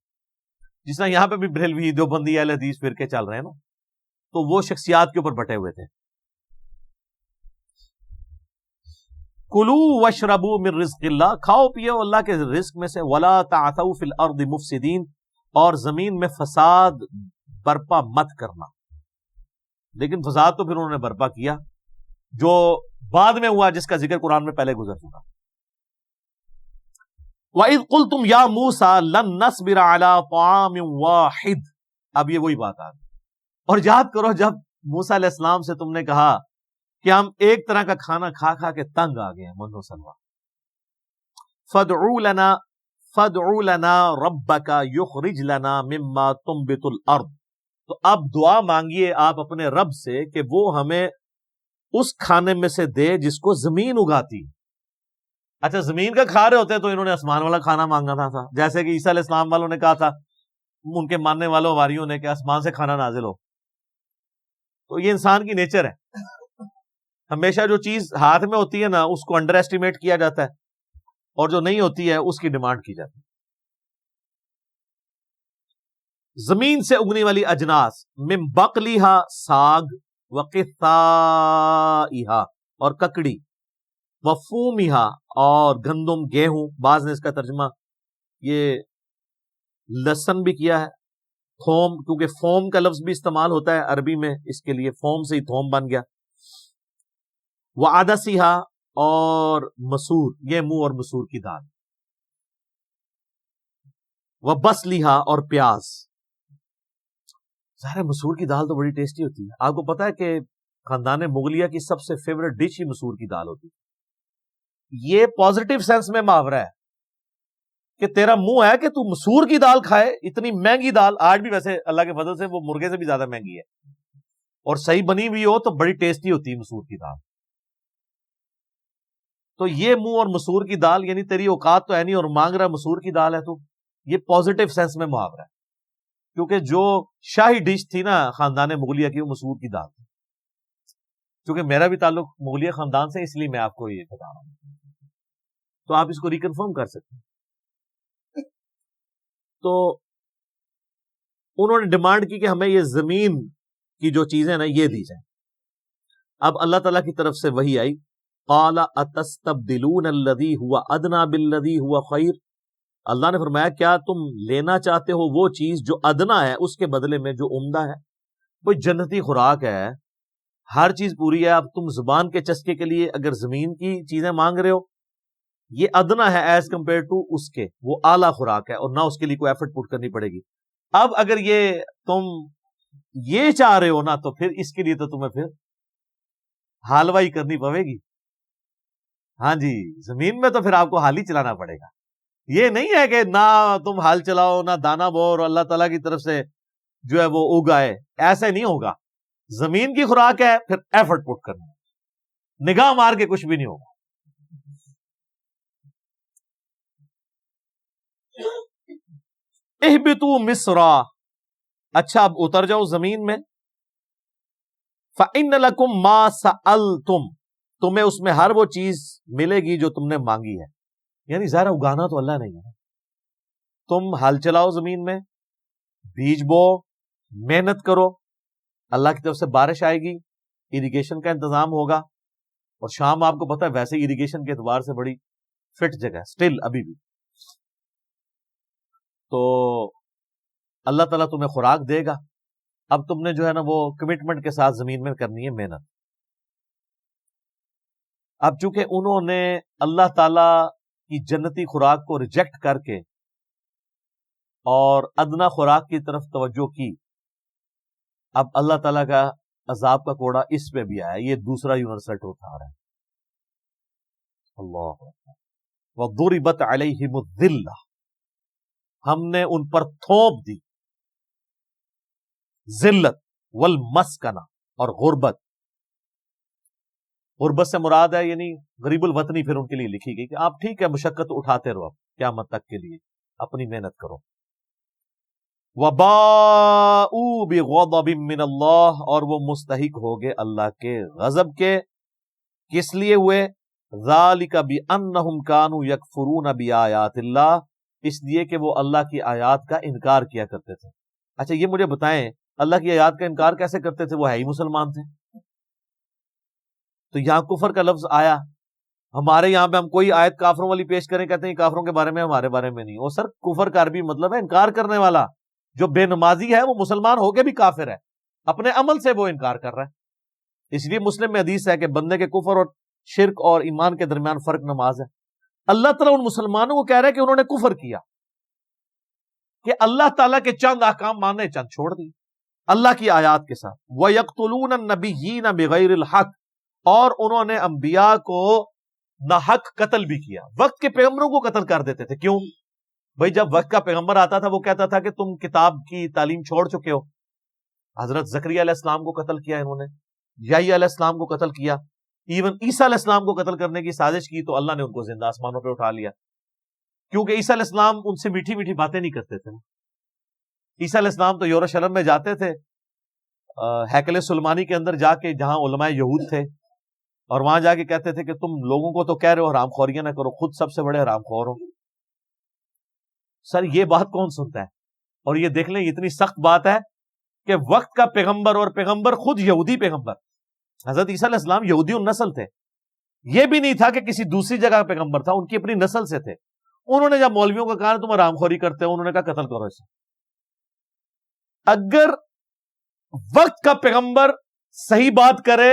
جس طرح یہاں پہ بھی بریلوی دیوبندی اہل حدیث فرقے چل رہے ہیں نا، تو وہ شخصیات کے اوپر بٹے ہوئے تھے۔ کُلُوا واشربوا من رزق اللہ، کھاؤ پیو اللہ کے رزق میں سے، ولا تعثوا فی الارض مفسدین، اور زمین میں فساد برپا مت کرنا۔ لیکن فساد تو پھر انہوں نے برپا کیا، جو بعد میں ہوا، جس کا ذکر قرآن میں پہلے گزر چکا۔ وَإِذْ قُلْتُمْ يَا مُوسَىٰ لَن نَّصْبِرَ عَلَىٰ طَعَامٍ وَاحِدٍ، اب یہ وہی بات آ گئی۔ اور یاد کرو جب موسیٰ علیہ السلام سے تم نے کہا کہ ہم ایک طرح کا کھانا کھا کھا کے تنگ آ گئے ہیں، من و سلوہ۔ فَادْعُ لَنَا رَبَّكَ يُخْرِجْ لَنَا مِمَّا تُنبِتُ الْأَرْضُ، تو اب دعا مانگیے آپ اپنے رب سے کہ وہ ہمیں اس کھانے میں سے دے جس کو زمین اگاتی۔ اچھا، زمین کا کھا رہے ہوتے تو انہوں نے آسمان والا کھانا مانگا تھا، جیسے کہ عیسیٰ علیہ السلام والوں نے کہا تھا، ان کے ماننے والوں واریوں نے، کہ آسمان سے کھانا نازل ہو۔ تو یہ انسان کی نیچر ہے، ہمیشہ جو چیز ہاتھ میں ہوتی ہے نا اس کو انڈر ایسٹیمیٹ کیا جاتا ہے، اور جو نہیں ہوتی ہے اس کی ڈیمانڈ کی جاتی ہے۔ زمین سے اگنے والی اجناس، من بقلیہا، ساگ، وقثائہا، اور ککڑی، وفومہا، اور گندم، گیہوں، بعض نے اس کا ترجمہ یہ لہسن بھی کیا ہے، تھوم، کیونکہ فوم کا لفظ بھی استعمال ہوتا ہے عربی میں، اس کے لیے فوم سے ہی تھوم بن گیا۔ وعدسیہا، اور مسور، یہ منہ اور مسور کی دال، وبصلیہا، اور پیاز۔ ظاہر مسور کی دال تو بڑی ٹیسٹی ہوتی ہے، آپ کو پتا ہے کہ خاندان مغلیہ کی سب سے فیوریٹ ڈش ہی مسور کی دال ہوتی ہے۔ یہ پازیٹیو سینس میں محاورہ ہے کہ تیرا منہ ہے کہ تو مسور کی دال کھائے، اتنی مہنگی دال، آج بھی ویسے اللہ کے فضل سے وہ مرغے سے بھی زیادہ مہنگی ہے، اور صحیح بنی ہوئی ہو تو بڑی ٹیسٹی ہوتی ہے مسور کی دال۔ تو یہ منہ اور مسور کی دال، یعنی تیری اوقات تو ہے نہیں اور مانگ رہا مسور کی دال ہے، تو یہ پازیٹیو سینس میں محاورہ ہے، کیونکہ جو شاہی ڈش تھی نا خاندان مغلیہ کی وہ مسور کی دال تھی۔ کیونکہ میرا بھی تعلق مغلیہ خاندان سے، اس لیے میں آپ کو یہ بتا رہا ہوں، تو آپ اس کو ریکنفرم کر سکتے ہیں۔ تو انہوں نے ڈیمانڈ کی کہ ہمیں یہ زمین کی جو چیزیں نا یہ دی جائیں۔ اب اللہ تعالیٰ کی طرف سے وحی آئی، قال اتستبدلون الذی هو ادنی بالذی هو خیر، اللہ نے فرمایا کیا تم لینا چاہتے ہو وہ چیز جو ادنا ہے اس کے بدلے میں جو عمدہ ہے؟ کوئی جنتی خوراک ہے، ہر چیز پوری ہے، اب تم زبان کے چسکے کے لیے اگر زمین کی چیزیں مانگ رہے ہو، یہ ادنا ہے ایز کمپیئر ٹو اس کے، وہ اعلیٰ خوراک ہے اور نہ اس کے لیے کوئی ایفرٹ پٹ کرنی پڑے گی۔ اب اگر یہ تم یہ چاہ رہے ہو نا تو پھر اس کے لیے تو تمہیں پھر حالوائی کرنی پڑے گی، ہاں جی، زمین میں تو پھر آپ کو حال ہی چلانا پڑے گا، یہ نہیں ہے کہ نہ تم حال چلاؤ نہ دانا بو اور اللہ تعالیٰ کی طرف سے جو ہے وہ اگائے، ایسے نہیں ہوگا. زمین کی خوراک ہے، پھر ایفرٹ پٹ کرنا، نگاہ مار کے کچھ بھی نہیں ہوگا. اہبطوا مصرا، اچھا اب اتر جاؤ زمین میں. فإن لکم ما سألتم، تمہیں اس میں ہر وہ چیز ملے گی جو تم نے مانگی ہے. یعنی ظاہر اگانا تو اللہ نہیں ہے. تم ہل چلاؤ زمین میں، بیج بو، محنت کرو، اللہ کی طرف سے بارش آئے گی، اریگیشن کا انتظام ہوگا. اور شام آپ کو پتا ہے ویسے اریگیشن کے اعتبار سے بڑی فٹ جگہ ہے سٹل ابھی بھی. تو اللہ تعالیٰ تمہیں خوراک دے گا. اب تم نے جو ہے نا وہ کمٹمنٹ کے ساتھ زمین میں کرنی ہے محنت. اب چونکہ انہوں نے اللہ تعالیٰ کی جنتی خوراک کو ریجیکٹ کر کے اور ادنا خوراک کی طرف توجہ کی، اب اللہ تعالیٰ کا عذاب کا کوڑا اس پہ بھی آیا. یہ دوسرا یونیورسل ٹروتھ آ رہا ہے. اللہ وَضُرِبَتْ عَلَيْهِمُ الذِّلَّةُ، ہم نے ان پر تھوپ دی ذلت، والمسکنہ، اور غربت. غربت سے مراد ہے یعنی غریب الوطنی پھر ان کے لیے لکھی گئی کہ آپ ٹھیک ہے مشقت اٹھاتے رہو قیامت تک کے لیے، اپنی محنت کرو. وَبَاءُوا بِغَضَبٍ مِّنَ اللَّهِ، اور وہ مستحق ہو گئے اللہ کے غضب کے. کس لیے ہوئے؟ ذَلِكَ بِأَنَّهُمْ كَانُوا يَكْفُرُونَ بِآيَاتِ اللَّهِ، اس لیے کہ وہ اللہ کی آیات کا انکار کیا کرتے تھے. اچھا یہ مجھے بتائیں اللہ کی آیات کا انکار کیسے کرتے تھے؟ وہ ہے ہی مسلمان تھے. تو یہاں کفر کا لفظ آیا، ہمارے یہاں پہ ہم کوئی آیت کافروں والی پیش کریں کہتے ہیں کافروں کے بارے میں، ہمارے بارے میں نہیں. وہ سر کفر کا عربی مطلب ہے انکار کرنے والا. جو بے نمازی ہے وہ مسلمان ہو کے بھی کافر ہے، اپنے عمل سے وہ انکار کر رہا ہے. اس لیے مسلم میں حدیث ہے کہ بندے کے کفر اور شرک اور ایمان کے درمیان فرق نماز ہے. اللہ تعالیٰ ان مسلمانوں کو کہہ رہا ہے کہ انہوں نے کفر کیا، کہ اللہ تعالیٰ کے چند احکام مانے چند چھوڑ دی اللہ کی آیات کے ساتھ. وَيَقْتُلُونَ النَّبِيِّينَ بِغَيْرِ الْحَقِّ، اور انہوں نے انبیاء کو ناحق قتل بھی کیا. وقت کے پیغمبروں کو قتل کر دیتے تھے. کیوں بھائی؟ جب وقت کا پیغمبر آتا تھا وہ کہتا تھا کہ تم کتاب کی تعلیم چھوڑ چکے ہو. حضرت زکریا علیہ السلام کو قتل کیا انہوں نے، یحییٰ علیہ السلام کو قتل کیا، ایون عیسیٰ علیہ السلام کو قتل کرنے کی سازش کی تو اللہ نے ان کو زندہ آسمانوں پہ اٹھا لیا. کیونکہ عیسیٰ علیہ السلام ان سے میٹھی میٹھی باتیں نہیں کرتے تھے. عیسیٰ علیہ السلام تو یروشلم میں جاتے تھے، ہیکل سلمانی کے اندر جا کے جہاں علماء یہود تھے، اور وہاں جا کے کہتے تھے کہ تم لوگوں کو تو کہہ رہے ہو حرام خوریاں نہ کرو، خود سب سے بڑے حرام خور ہو. سر یہ بات کون سنتا ہے؟ اور یہ دیکھ لیں اتنی سخت بات ہے کہ وقت کا پیغمبر اور پیغمبر خود یہودی پیغمبر، حضرت عیسیٰ علیہ السلام یہودی نسل تھے. یہ بھی نہیں تھا کہ کسی دوسری جگہ کا پیغمبر تھا، ان کی اپنی نسل سے تھے. انہوں نے جب مولویوں کا کہا تم حرام خوری کرتے ہو، انہوں نے کہا قتل کرو اسے. اگر وقت کا پیغمبر صحیح بات کرے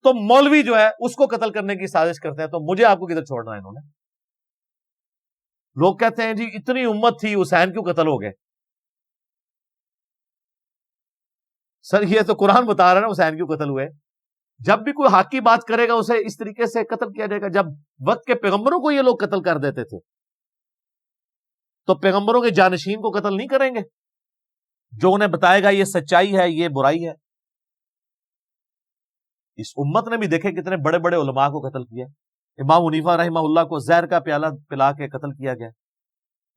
تو مولوی جو ہے اس کو قتل کرنے کی سازش کرتے ہیں. تو مجھے آپ کو کدھر چھوڑنا ہے؟ انہوں نے لوگ کہتے ہیں جی اتنی امت تھی حسین کیوں قتل ہو گئے؟ سر یہ تو قرآن بتا رہا ہے نا حسین کیوں قتل ہوئے. جب بھی کوئی حق کی بات کرے گا اسے اس طریقے سے قتل کیا جائے گا. جب وقت کے پیغمبروں کو یہ لوگ قتل کر دیتے تھے تو پیغمبروں کے جانشین کو قتل نہیں کریں گے جو انہیں بتائے گا یہ سچائی ہے یہ برائی ہے. اس امت نے بھی دیکھے کتنے بڑے بڑے علماء کو قتل کیا. امام حنیفہ رحمہ اللہ کو زہر کا پیالہ پلا کے قتل کیا گیا.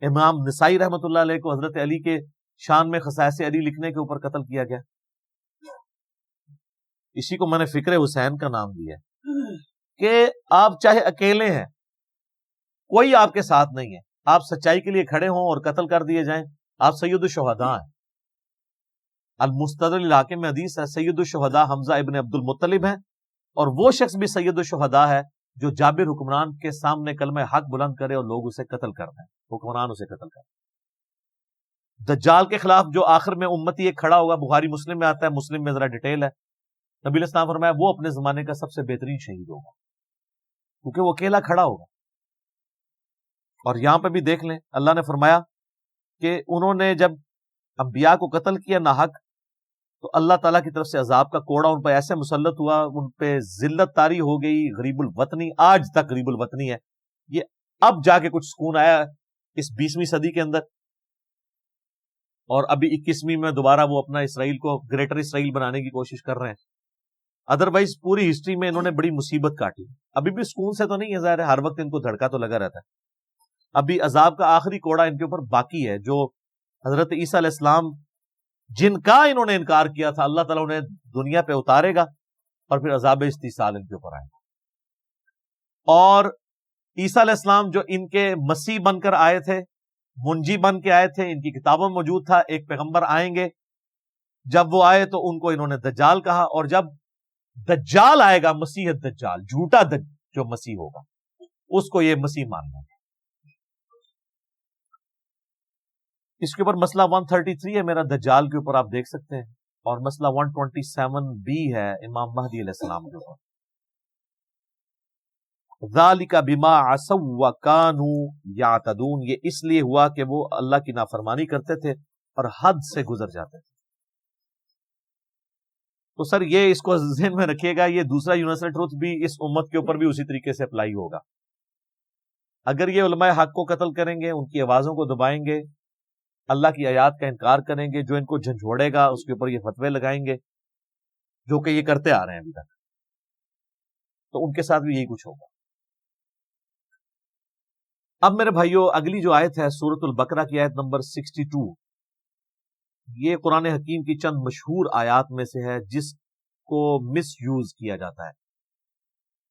امام نسائی رحمۃ اللہ علیہ کو حضرت علی کے شان میں خصائص علی لکھنے کے اوپر قتل کیا گیا. اسی کو میں نے فکر حسین کا نام دیا کہ آپ چاہے اکیلے ہیں، کوئی آپ کے ساتھ نہیں ہے، آپ سچائی کے لیے کھڑے ہوں اور قتل کر دیے جائیں، آپ سید الشہداء ہیں. المستدرک الحاکم میں حدیث ہے سید الشہداء حمزہ ابن عبد المطلب ہیں، اور وہ شخص بھی سید الشہداء ہے جو جابر حکمران کے سامنے کلمہ حق بلند کرے اور لوگ اسے قتل کر دیں، حکمران اسے قتل کریں. دجال کے خلاف جو آخر میں امتی ایک کھڑا ہوگا، بخاری مسلم میں آتا ہے، مسلم میں ذرا ڈیٹیل ہے. نبی علیہ السلام فرمایا وہ اپنے زمانے کا سب سے بہترین شہید ہوگا کیونکہ وہ اکیلا کھڑا ہوگا. اور یہاں پہ بھی دیکھ لیں اللہ نے فرمایا کہ انہوں نے جب انبیاء کو قتل کیا ناحق تو اللہ تعالیٰ کی طرف سے عذاب کا کوڑا ان پہ ایسے مسلط ہوا، ان پہ ذلت طاری ہو گئی. غریب الوطنی آج تک غریب الوطنی ہے. یہ اب جا کے کچھ سکون آیا اس 20ویں صدی کے اندر، اور ابھی 21ویں میں دوبارہ وہ اپنا اسرائیل کو گریٹر اسرائیل بنانے کی کوشش کر رہے ہیں. ادروائز پوری ہسٹری میں انہوں نے بڑی مصیبت کاٹی. ابھی بھی سکون سے تو نہیں ہے، ظاہر ہے ہر وقت ان کو دھڑکا تو لگا رہتا ہے. ابھی عذاب کا آخری کوڑا ان کے اوپر باقی ہے، جو حضرت عیسیٰ علیہ السلام جن کا انہوں نے انکار کیا تھا، اللہ تعالیٰ انہیں دنیا پہ اتارے گا اور پھر عذاب استیصال ان کے اوپر آئے گا. اور عیسیٰ علیہ السلام جو ان کے مسیح بن کر آئے تھے، منجی بن کے آئے تھے، ان کی کتابوں میں موجود تھا ایک پیغمبر آئیں گے. جب وہ آئے تو ان کو انہوں نے دجال کہا، اور جب دجال آئے گا، مسیح دجال، جھوٹا جو مسیح ہوگا، اس کو یہ مسیح ماننا ہے. اس کے اوپر مسئلہ 133 ہے میرا دجال کے اوپر، آپ دیکھ سکتے ہیں، اور مسئلہ 127 بھی ہے امام مہدی علیہ السلام کے اوپر. ذالک بما عصوا وکانوا یعتدون، یہ اس لیے ہوا کہ وہ اللہ کی نافرمانی کرتے تھے اور حد سے گزر جاتے تھے. تو سر یہ اس کو ذہن میں رکھیے گا، یہ دوسرا یونیورسل ٹروتھ بھی اس امت کے اوپر بھی اسی طریقے سے اپلائی ہوگا. اگر یہ علماء حق کو قتل کریں گے، ان کی آوازوں کو دبائیں گے، اللہ کی آیات کا انکار کریں گے، جو ان کو جھنجھوڑے گا اس کے اوپر یہ فتوے لگائیں گے، جو کہ یہ کرتے آ رہے ہیں ابھی تک، تو ان کے ساتھ بھی یہی کچھ ہوگا. اب میرے بھائیوں، اگلی جو آیت ہے سورۃ البقرہ کی آیت نمبر 62، یہ قرآن حکیم کی چند مشہور آیات میں سے ہے جس کو مس یوز کیا جاتا ہے.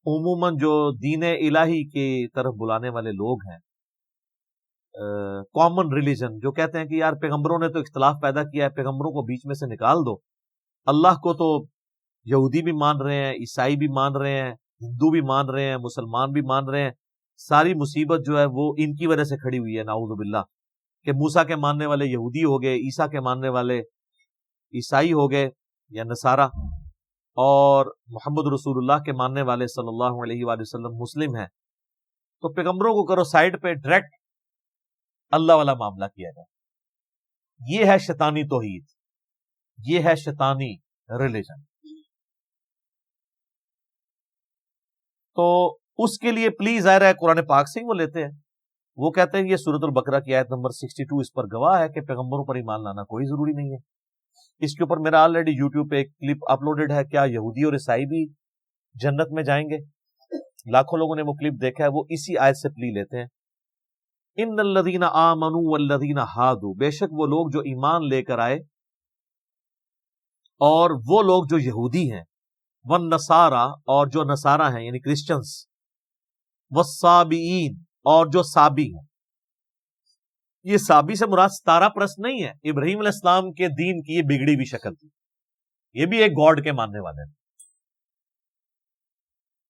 عموماً جو دین الہی کی طرف بلانے والے لوگ ہیں، کامن ریلیجن، جو کہتے ہیں کہ یار پیغمبروں نے تو اختلاف پیدا کیا ہے، پیغمبروں کو بیچ میں سے نکال دو. اللہ کو تو یہودی بھی مان رہے ہیں، عیسائی بھی مان رہے ہیں، ہندو بھی مان رہے ہیں، مسلمان بھی مان رہے ہیں. ساری مصیبت جو ہے وہ ان کی وجہ سے کھڑی ہوئی ہے، نعوذ باللہ، کہ موسیٰ کے ماننے والے یہودی ہو گئے، عیسیٰ کے ماننے والے عیسائی ہو گئے یا نصارہ، اور محمد رسول اللہ کے ماننے والے صلی اللہ علیہ وآلہ وسلم مسلم ہیں. تو پیغمبروں کو کرو سائڈ پہ، ڈائریکٹ اللہ والا معاملہ کیا جائے. یہ ہے شیطانی توحید، یہ ہے شیطانی ریلیجن. تو اس کے لیے پلیز ظاہر ہے قرآن پاک سے وہ لیتے ہیں. وہ کہتے ہیں یہ سورۃ البقرہ کی آیت نمبر 62 اس پر گواہ ہے کہ پیغمبروں پر ایمان لانا کوئی ضروری نہیں ہے. اس کے اوپر میرا آلریڈی یوٹیوب پہ ایک کلپ اپلوڈڈ ہے، کیا یہودی اور عیسائی بھی جنت میں جائیں گے؟ لاکھوں لوگوں نے وہ کلپ دیکھا ہے. وہ اسی آیت سے پلی لیتے ہیں، ان الذین آمنوا والذین ہادوا، بے شک وہ لوگ جو ایمان لے کر آئے اور وہ لوگ جو یہودی ہیں، والنصارى، اور جو نصارہ ہیں یعنی کرسچنز، والصابئین، اور جو صابی ہیں. یہ صابی سے مراد ستارہ پرست نہیں ہے، ابراہیم علیہ السلام کے دین کی یہ بگڑی ہوئی شکل تھی. یہ بھی ایک گاڈ کے ماننے والے ہیں.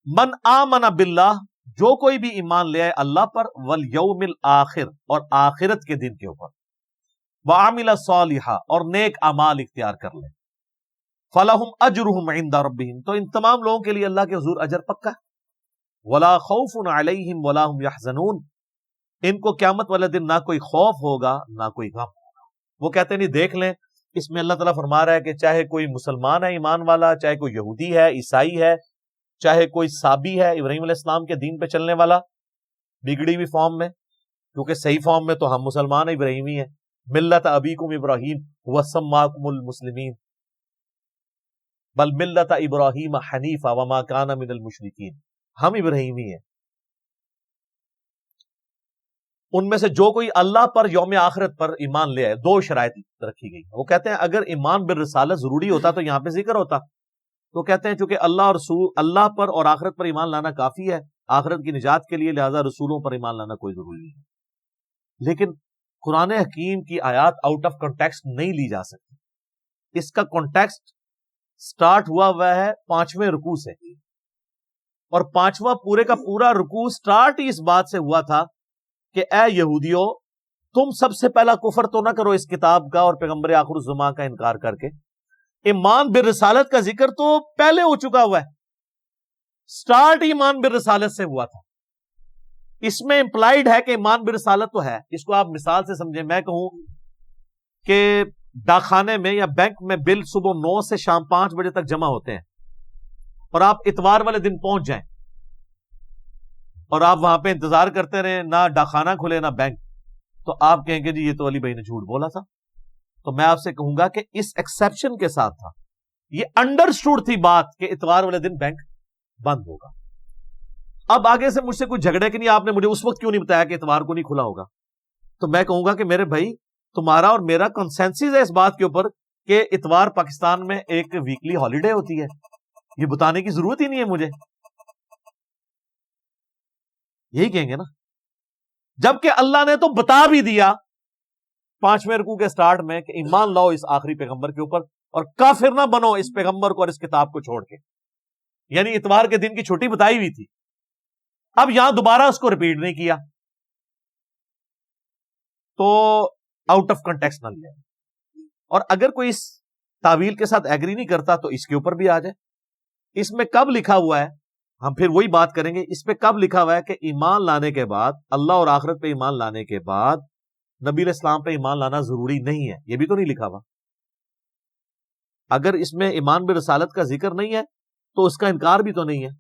من آمن باللہ، جو کوئی بھی ایمان لے آئے اللہ پر، والیوم الآخر، اور آخرت کے دن کے اوپر، وعمل صالحا، اور نیک اعمال اختیار کر لے، فلہم اجرہم عند ربہم، تو ان تمام لوگوں کے لیے اللہ کے حضور اجر پکا. ولا خوف علیہم ولا هم یحزنون، ان کو قیامت والے دن نہ کوئی خوف ہوگا نہ کوئی غم ہوگا. وہ کہتے ہیں نہیں دیکھ لیں، اس میں اللہ تعالیٰ فرما رہا ہے کہ چاہے کوئی مسلمان ہے ایمان والا، چاہے کوئی یہودی ہے، عیسائی ہے، چاہے کوئی صابی ہے ابراہیم علیہ السلام کے دین پہ چلنے والا بگڑی ہوئی فارم میں، کیونکہ صحیح فارم میں تو ہم مسلمان ابراہیمی ہیں، ملت ابیکم ابراہیم وسماکم المسلمین، بل ملت ابراہیم حنیفا وما کان من المشرکین، ہم ابراہیمی ہیں. ان میں سے جو کوئی اللہ پر یوم آخرت پر ایمان لے آئے، دو شرائط رکھی گئی. وہ کہتے ہیں اگر ایمان بالرسالت ضروری ہوتا تو یہاں پہ ذکر ہوتا. تو کہتے ہیں چونکہ اللہ اور رسول، اللہ پر اور آخرت پر ایمان لانا کافی ہے آخرت کی نجات کے لیے، لہذا رسولوں پر ایمان لانا کوئی ضروری نہیں ہے. لیکن قرآن حکیم کی آیات آؤٹ آف کانٹیکسٹ نہیں لی جا سکتی. اس کا کانٹیکسٹ سٹارٹ ہوا ہے 5ویں رکوع سے، اور 5واں پورے کا پورا رکوع سٹارٹ ہی اس بات سے ہوا تھا کہ اے یہودیو، تم سب سے پہلا کفر تو نہ کرو اس کتاب کا اور پیغمبر آخر الزمان کا انکار کر کے. ایمان بالرسالت کا ذکر تو پہلے ہو چکا ہوا ہے، سٹارٹ ایمان بالرسالت سے ہوا تھا. اس میں امپلائیڈ ہے کہ ایمان بالرسالت تو ہے. اس کو آپ مثال سے سمجھیں، میں کہوں کہ ڈاکخانے میں یا بینک میں بل صبح 9 سے شام 5 بجے تک جمع ہوتے ہیں، اور آپ اتوار والے دن پہنچ جائیں اور آپ وہاں پہ انتظار کرتے رہیں، نہ ڈاکخانہ کھلے نہ بینک، تو آپ کہیں گے جی یہ تو علی بھائی نے جھوٹ بولا تھا. تو میں آپ سے کہوں گا کہ اس ایکسیپشن کے ساتھ تھا, یہ انڈرسٹوڈ تھی بات کہ اتوار والے دن بینک بند ہوگا. اب آگے سے مجھ سے کوئی جھگڑے کہ نہیں آپ نے مجھے اس وقت کیوں نہیں بتایا کہ اتوار کو نہیں کھلا ہوگا, تو میں کہوں گا کہ میرے بھائی تمہارا اور میرا کنسنسس ہے اس بات کے اوپر کہ اتوار پاکستان میں ایک ویکلی ہالیڈے ہوتی ہے, یہ بتانے کی ضرورت ہی نہیں ہے مجھے, یہی کہیں گے نا. جبکہ اللہ نے تو بتا بھی دیا 5ویں رکوع کے سٹارٹ میں کہ ایمان لاؤ اس آخری پیغمبر کے اوپر اور کافر نہ بنو اس پیغمبر کو اور اس کتاب کو چھوڑ کے, یعنی اتوار کے دن کی چھٹی بتائی ہوئی تھی. اب یہاں دوبارہ اس کو ریپیٹ نہیں کیا تو آؤٹ آف کنٹیکسٹ نہ لیا. اور اگر کوئی اس تعویل کے ساتھ ایگری نہیں کرتا تو اس کے اوپر بھی آ جائے. اس میں کب لکھا ہوا ہے, ہم پھر وہی بات کریں گے, اس پہ کب لکھا ہوا ہے کہ ایمان لانے کے بعد, اللہ اور آخرت پہ ایمان لانے کے بعد نبی علیہ السلام پہ ایمان لانا ضروری نہیں ہے؟ یہ بھی تو نہیں لکھا ہوا. اگر اس میں ایمان برسالت کا ذکر نہیں ہے تو اس کا انکار بھی تو نہیں ہے.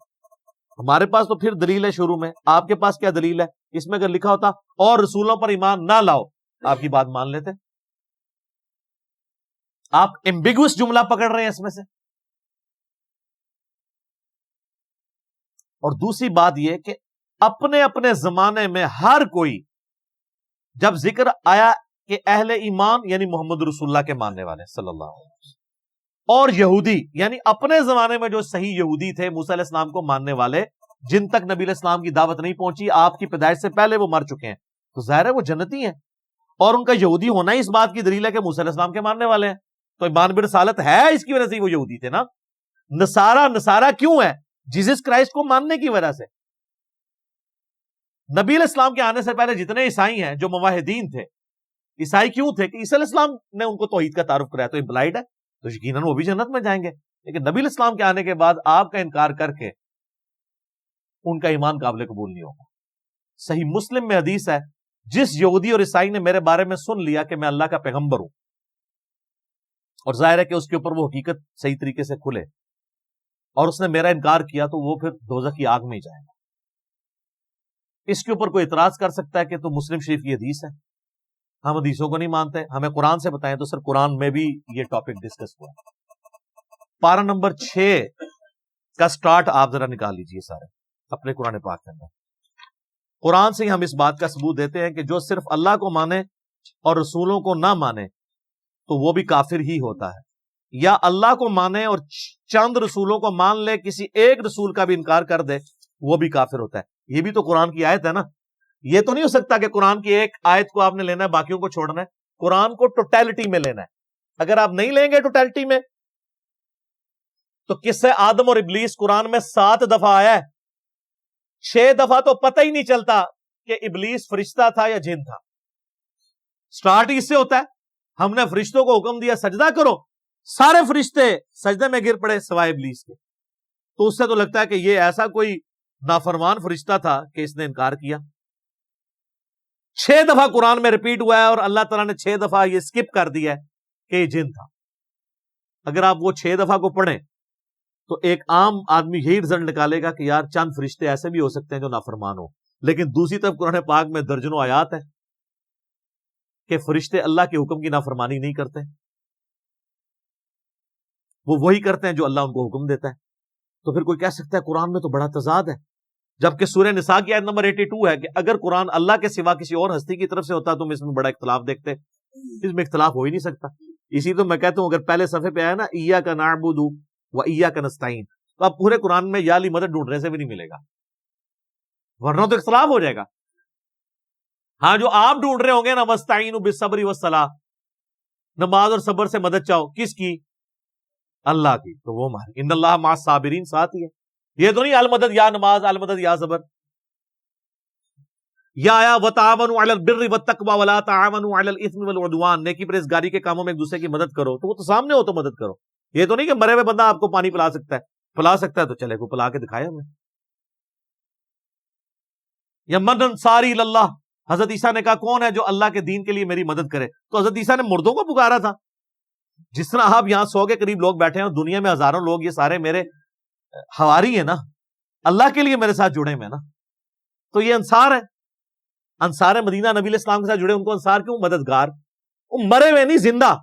ہمارے پاس تو پھر دلیل ہے شروع میں, آپ کے پاس کیا دلیل ہے؟ اس میں اگر لکھا ہوتا اور رسولوں پر ایمان نہ لاؤ, آپ کی بات مان لیتے. آپ ایمبیگوس جملہ پکڑ رہے ہیں اس میں سے. اور دوسری بات یہ کہ اپنے اپنے زمانے میں ہر کوئی جب ذکر آیا کہ اہل ایمان یعنی محمد رسول اللہ کے ماننے والے صلی اللہ علیہ وسلم, اور یہودی یعنی اپنے زمانے میں جو صحیح یہودی تھے موسیٰ علیہ السلام کو ماننے والے, جن تک نبی علیہ السلام کی دعوت نہیں پہنچی, آپ کی پیدائش سے پہلے وہ مر چکے ہیں, تو ظاہر ہے وہ جنتی ہیں, اور ان کا یہودی ہونا ہی اس بات کی دلیل ہے کہ موسیٰ علیہ السلام کے ماننے والے ہیں. تو ایمان برسالت ہے, اس کی وجہ سے وہ یہودی تھے نا. نصارہ کیوں ہے؟ جیزس کرائسٹ کو ماننے کی وجہ سے. نبی علیہ السلام کے آنے سے پہلے جتنے عیسائی ہیں جو موحدین تھے, عیسائی کیوں تھے؟ کہ عیسی علیہ السلام نے ان کو توحید کا تعارف کرایا, تو امپلائڈ ہے, تو یقیناً وہ بھی جنت میں جائیں گے. لیکن نبی علیہ السلام کے آنے کے بعد آپ کا انکار کر کے ان کا ایمان قابل قبول نہیں ہوگا. صحیح مسلم میں حدیث ہے, جس یہودی اور عیسائی نے میرے بارے میں سن لیا کہ میں اللہ کا پیغمبر ہوں, اور ظاہر ہے کہ اس کے اوپر وہ حقیقت صحیح طریقے سے کھلے, اور اس نے میرا انکار کیا, تو وہ پھر دوزخ کی آگ میں ہی جائے گا. اس کے اوپر کوئی اعتراض کر سکتا ہے کہ تو مسلم شریف کی حدیث ہے, ہم حدیثوں کو نہیں مانتے, ہمیں قرآن سے بتائیں, تو سر قرآن میں بھی یہ ٹاپک ڈسکس ہوا. پارہ نمبر 6 کا سٹارٹ آپ ذرا نکال لیجئے سارے اپنے قرآن پاک کے اندر. قرآن سے ہی ہم اس بات کا ثبوت دیتے ہیں کہ جو صرف اللہ کو مانے اور رسولوں کو نہ مانے تو وہ بھی کافر ہی ہوتا ہے, یا اللہ کو مانے اور چند رسولوں کو مان لے, کسی ایک رسول کا بھی انکار کر دے, وہ بھی کافر ہوتا ہے. یہ بھی تو قرآن کی آیت ہے نا. یہ تو نہیں ہو سکتا کہ قرآن کی ایک آیت کو آپ نے لینا ہے باقیوں کو چھوڑنا ہے. قرآن کو ٹوٹیلٹی میں لینا ہے. اگر آپ نہیں لیں گے ٹوٹیلٹی میں تو قصہ آدم اور ابلیس قرآن میں 7 دفعہ آیا ہے, 6 دفعہ تو پتہ ہی نہیں چلتا کہ ابلیس فرشتہ تھا یا جن تھا. سٹارٹ اس سے ہوتا ہے, ہم نے فرشتوں کو حکم دیا سجدہ کرو, سارے فرشتے سجدے میں گر پڑے سوائے ابلیس کے. تو اس سے تو لگتا ہے کہ یہ ایسا کوئی نافرمان فرشتہ تھا کہ اس نے انکار کیا. 6 دفعہ قرآن میں ریپیٹ ہوا ہے, اور اللہ تعالیٰ نے 6 دفعہ یہ سکپ کر دیا ہے کہ یہ جن تھا. اگر آپ وہ 6 دفعہ کو پڑھیں تو ایک عام آدمی یہی رزلٹ نکالے گا کہ یار چند فرشتے ایسے بھی ہو سکتے ہیں جو نافرمان ہو. لیکن دوسری طرف قرآن پاک میں درجنوں آیات ہیں کہ فرشتے اللہ کے حکم کی نافرمانی نہیں کرتے, وہ وہی کرتے ہیں جو اللہ ان کو حکم دیتا ہے. تو پھر کوئی کہہ سکتا ہے قرآن میں تو بڑا تضاد ہے, جبکہ سورہ نساء کی آیت نمبر 82 ہے کہ اگر قرآن اللہ کے سوا کسی اور ہستی کی طرف سے ہوتا تو تم اس میں بڑا اختلاف دیکھتے. اس میں اختلاف ہو ہی نہیں سکتا. اسی تو میں کہتا ہوں اگر پہلے صفحے پہ آیا نا ایاک نعبد و ایاک نستعین, تو آپ پورے قرآن میں یا علی مدد ڈھونڈنے سے بھی نہیں ملے گا, ورنہ تو اختلاف ہو جائے گا. ہاں جو آپ ڈھونڈ رہے ہوں گے نا وستعینوا بالصبر والصلاۃ, نماز اور صبر سے مدد چاہو, کس کی؟ اللہ کی. تو وہ ہمارے ان اللہ مع الصابرین ساتھ ہی ہے. یہ تو نہیں المدد یا نماز, المدد یا صبر. یا آیا وتعاونوا علی البر والتقوی ولا تعاونوا علی الاثم والعدوان, نیکی پرہیزگاری کے کاموں میں ایک دوسرے کی مدد کرو. تو وہ تو سامنے ہو تو مدد کرو. یہ تو نہیں کہ مرے ہوئے بندہ آپ کو پانی پلا سکتا ہے تو چلے کو پلا کے دکھائے ہمیں. یا من انصاری اللہ, حضرت عیسیٰ نے کہا کون ہے جو اللہ کے دین کے لیے میری مدد کرے, تو حضرت عیسیٰ نے مردوں کو پکارا تھا. جس طرح آپ یہاں 100 کے قریب لوگ بیٹھے ہیں اور دنیا میں ہزاروں لوگ, یہ سارے میرے حواری ہیں نا, اللہ کے لیے میرے ساتھ جڑے ہوئے نا, تو یہ انصار ہے. انصار مدینہ نبی علیہ السلام کے ساتھ جڑے، ان کو انصار کیوں؟ مددگار. وہ مرے ہوئے نہیں، زندہ.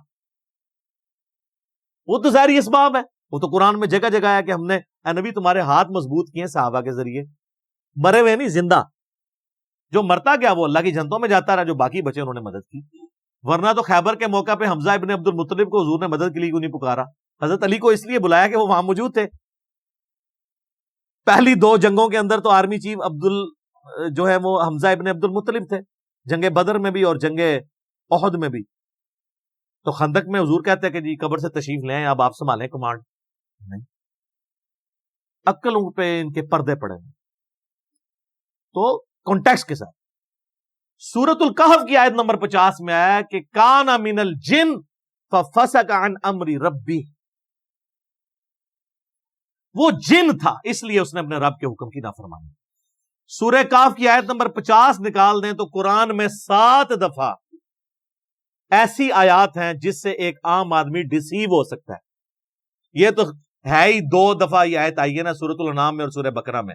وہ تو ظاہری اسباب ہے. وہ تو قرآن میں جگہ جگہ ہے کہ ہم نے اے نبی تمہارے ہاتھ مضبوط کیے صحابہ کے ذریعے. مرے ہوئے نہیں، زندہ. جو مرتا گیا وہ اللہ کی جنتوں میں جاتا رہا، جو باقی بچے انہوں نے مدد کی. ورنہ تو خیبر کے موقع پہ حمزہ ابن عبد المطلب کو حضور نے مدد کے لیے کیوں نہیں پکارا؟ حضرت علی کو اس لیے بلایا کہ وہ وہاں موجود تھے. پہلی 2 جنگوں کے اندر تو آرمی چیف جو ہے وہ حمزہ ابن عبد المطلب تھے، جنگ بدر میں بھی اور جنگ احد میں بھی. تو خندق میں حضور کہتے ہیں کہ جی قبر سے تشریف لیں، اب آپ سنبھالیں کمانڈ. نہیں، عقل پہ ان کے پردے پڑے ہیں. تو کانٹیکسٹ کے ساتھ سورۃ الکہف کی آیت نمبر 50 میں آیا کہ کان من الجن ففسق عن امر ربی. وہ جن تھا اس لیے اس نے اپنے رب کے حکم کی نافرمانی. سورہ کہف کی آیت نمبر 50 نکال دیں تو قرآن میں 7 دفعہ ایسی آیات ہیں جس سے ایک عام آدمی ڈسیو ہو سکتا ہے. یہ تو ہے ہی 2 دفعہ یہ آیت آئی ہے نا سورۃ الانعام میں اور سورہ بقرہ میں.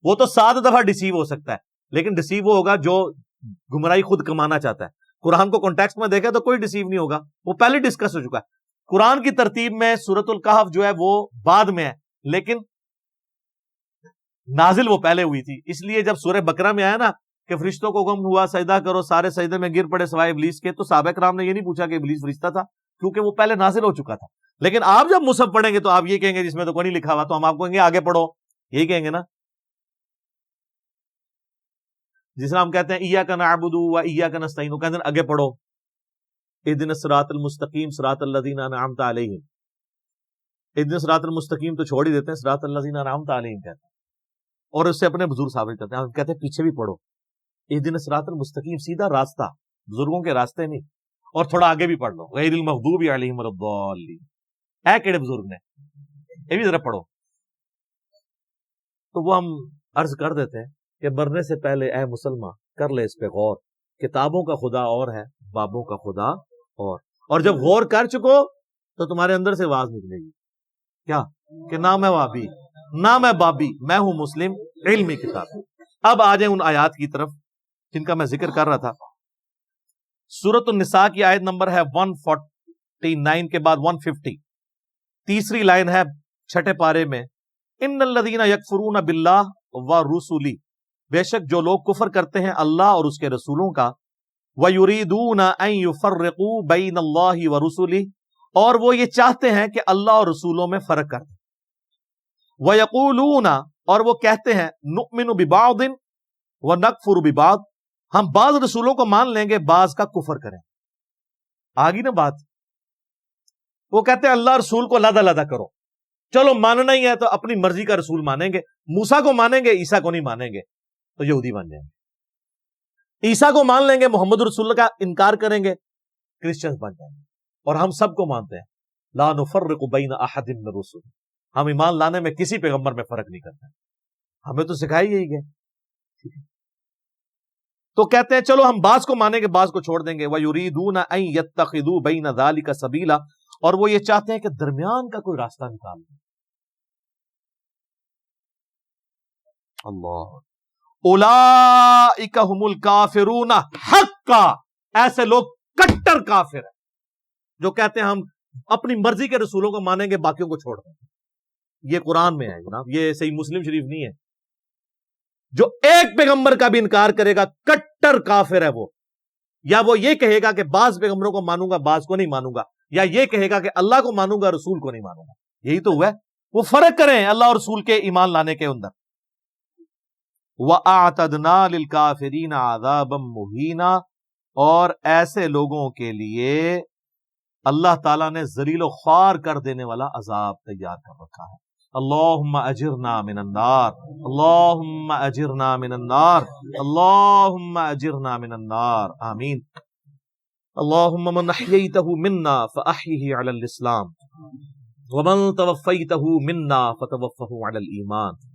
وہ تو 7 دفعہ ڈسیو ہو سکتا ہے، لیکن ڈسیو وہ ہوگا جو گمراہی خود کمانا چاہتا ہے. قرآن کو کانٹیکسٹ میں دیکھے تو کوئی ڈسیو نہیں ہوگا، وہ پہلے ڈسکس ہو چکا ہے. قرآن کی ترتیب میں سورۃ الکہف جو ہے وہ بعد میں ہے، لیکن نازل وہ پہلے ہوئی تھی. اس لیے جب سورہ بقرہ میں آیا نا کہ فرشتوں کو حکم ہوا سجدہ کرو، سارے سجدے میں گر پڑے سوائے ابلیس کے، تو صحابہ کرام نے یہ نہیں پوچھا کہ ابلیس فرشتہ تھا، کیونکہ وہ پہلے نازل ہو چکا تھا. لیکن آپ جب مصحف پڑھیں گے تو آپ یہ کہیں گے جس میں تو کوئی نہیں لکھا ہوا، تو ہم آپ کو کہیں گے آگے پڑھو، یہی کہیں گے نا. جس طرح ہم کہتے ہیں ایاک نعبد و ایاک نستعین، وہ کہتے ہیں آگے پڑھو اہدنا الصراط المستقیم صراط الذین انعمت علیہم. اہدنا الصراط المستقیم تو چھوڑ ہی دیتے ہیں، صراط الذین انعمت علیہم کہتے ہیں، اور اس سے اپنے بزرگ ثابت کرتے ہیں. ہم کہتے ہیں پیچھے بھی پڑھو اہدنا الصراط المستقیم، سیدھا راستہ، بزرگوں کے راستے نہیں. اور تھوڑا آگے بھی پڑھ لو غیر المغضوب علیہم ولا الضالین، ہے کیڑے بزرگ نے، یہ بھی ذرا پڑھو. تو وہ ہم عرض کر دیتے ہیں کہ مرنے سے پہلے اے مسلمان کر لے اس پہ غور. کتابوں کا خدا اور ہے، بابوں کا خدا اور جب غور کر چکو تو تمہارے اندر سے آواز نکلے گی کیا کہ نہ میں وابی نہ میں بابی، میں ہوں مسلم علمی کتاب. اب آ جائیں ان آیات کی طرف جن کا میں ذکر کر رہا تھا. سورۃ النساء کی آیت نمبر ہے 149 کے بعد 150، تیسری لائن ہے 6 پارے میں، ان الذین یکفرون باللہ ورسلہ، بے شک جو لوگ کفر کرتے ہیں اللہ اور اس کے رسولوں کا، وَيُرِيدُونَ أَن يُفَرِّقُوا بَيْنَ اللَّهِ وَرُسُلِهِ، اور وہ یہ چاہتے ہیں کہ اللہ اور رسولوں میں فرق کر دیں. وَيَقُولُونَ، اور وہ کہتے ہیں، نُؤْمِنُ بِبَعْضٍ وَنَكْفُرُ بِبَعْضٍ، ہم بعض رسولوں کو مان لیں گے بعض کا کفر کریں. آگی نا بات. وہ کہتے ہیں اللہ رسول کو علیحدہ علیحدہ کرو، چلو ماننا ہی ہے تو اپنی مرضی کا رسول مانیں گے، موسیٰ کو مانیں گے عیسیٰ کو نہیں مانیں گے تو یہودی بن جائیں گے. عیسیٰ کو مان لیں گے محمد رسول اللہ کا انکار کریں گے کرسچنز بن جائیں گے. اور ہم سب کو مانتے ہیں لا نفرق بین احد من الرسل، ہم ایمان لانے میں کسی پیغمبر میں فرق نہیں کرتے، ہمیں تو سکھائی یہی گئے. تو کہتے ہیں چلو ہم بعض کو مانیں گے بعض کو چھوڑ دیں گے. وَيُرِيدُونَ أَن يَتَّخِذُوا بَيْنَ ذَلِكَ سَبِيلًا، اور وہ یہ چاہتے ہیں کہ درمیان کا کوئی راستہ نکال دیں. اللہ اولئک هم الکافرون حقا، ایسے لوگ کٹر کافر ہیں جو کہتے ہیں ہم اپنی مرضی کے رسولوں کو مانیں گے باقیوں کو چھوڑ دیں. یہ قرآن میں ہے جناب، یہ صحیح مسلم شریف نہیں ہے. جو ایک پیغمبر کا بھی انکار کرے گا کٹر کافر ہے وہ. یا وہ یہ کہے گا کہ بعض پیغمبروں کو مانوں گا بعض کو نہیں مانوں گا، یا یہ کہے گا کہ اللہ کو مانوں گا رسول کو نہیں مانوں گا. یہی تو ہوا ہے. وہ فرق کریں اللہ اور رسول کے ایمان لانے کے اندر. وَأَعْتَدْنَا لِلْكَافِرِينَ عَذَابًا مُهِينًا، اور ایسے لوگوں کے لیے اللہ تعالیٰ نے ذلیل و خوار کر دینے والا عذاب تیار کر رکھا ہے. اللہم اجرنا من النار، اللہم اجرنا من النار، اللہم اجرنا من النار، آمین. اللہم من احییتہ منا فاحیہ علی الاسلام ومن توفیتہ منا فتوفہ علی الایمان.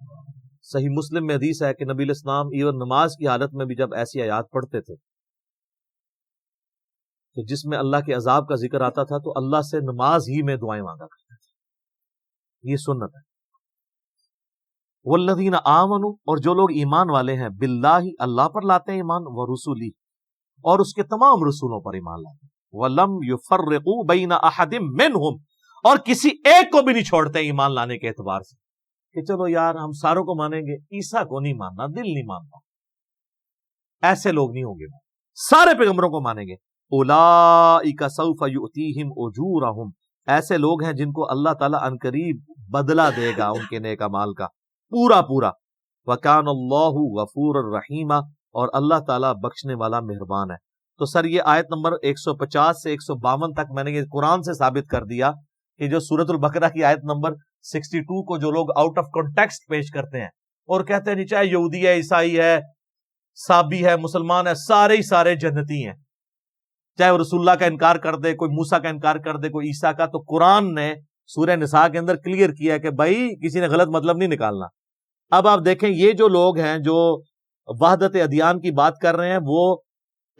صحیح مسلم میں حدیث ہے کہ نبی علیہ السلام ایون نماز کی حالت میں بھی جب ایسی آیات پڑھتے تھے کہ جس میں اللہ کے عذاب کا ذکر آتا تھا تو اللہ سے نماز ہی میں دعائیں مانگا کرتے تھے. یہ سنت ہے. والذین آمنوا، اور جو لوگ ایمان والے ہیں، باللہ، اللہ پر لاتے ہیں ایمان، ورسولی، اور اس کے تمام رسولوں پر ایمان لاتے ہیں، ولم یفرقوا بین احد منہم، اور کسی ایک کو بھی نہیں چھوڑتے ایمان لانے کے اعتبار سے کہ چلو یار ہم ساروں کو مانیں گے، عیسیٰ کو نہیں ماننا، دل نہیں مانتا، ایسے لوگ نہیں ہوں گے، سارے پیغمبروں کو مانیں گے۔ اولئک سوف یؤتیہم اجورہم، ایسے لوگ ہیں جن کو اللہ تعالیٰ عنقریب بدلہ دے گا ان کے نیک اعمال کا پورا پورا۔ وَكَانَ اللَّهُ غَفُورًا رَحِيمًا، اور اللہ تعالیٰ بخشنے والا مہربان ہے۔ تو سر یہ آیت نمبر 150 سے 152 تک میں نے یہ قرآن سے ثابت کر دیا کہ جو سورۃ البقرہ کی آیت نمبر 62 کو جو لوگ آؤٹ آف کانٹیکسٹ پیش کرتے ہیں اور کہتے ہیں نہیں چاہے یہودی ہے، عیسائی ہے، صابی ہے، مسلمان ہے، سارے ہی سارے جنتی ہیں، چاہے وہ رسول اللہ کا انکار کر دے، کوئی موسیٰ کا انکار کر دے، کوئی عیسیٰ کا، تو قرآن نے سورہ نساء کے اندر کلیئر کیا ہے کہ بھائی کسی نے غلط مطلب نہیں نکالنا۔ اب آپ دیکھیں یہ جو لوگ ہیں جو وحدت ادیان کی بات کر رہے ہیں، وہ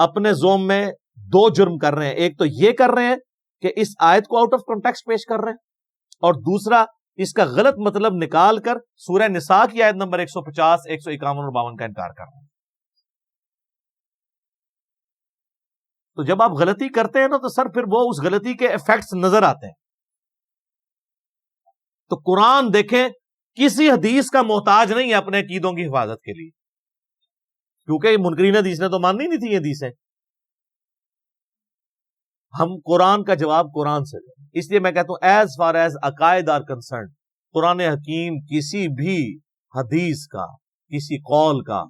اپنے زوم میں دو جرم کر رہے ہیں، ایک تو یہ کر رہے ہیں کہ اس آیت کو آؤٹ آف کانٹیکسٹ پیش کر رہے ہیں، اور دوسرا اس کا غلط مطلب نکال کر سورہ نساء کی آیت نمبر 150، 151 اور 52 کا انکار کر رہے ہیں۔ تو جب آپ غلطی کرتے ہیں نا تو سر پھر وہ اس غلطی کے ایفیکٹس نظر آتے ہیں۔ تو قرآن دیکھیں کسی حدیث کا محتاج نہیں ہے اپنے عقیدوں کی حفاظت کے لیے، کیونکہ منکرین حدیث نے تو ماننی نہیں تھی یہ حدیثیں۔ ہم قرآن کا جواب قرآن سے دیں، اس لیے میں کہتا ہوں ایز فار ایز عقائد آر کنسرنڈ، قرآن حکیم کسی بھی حدیث کا، کسی قول کا،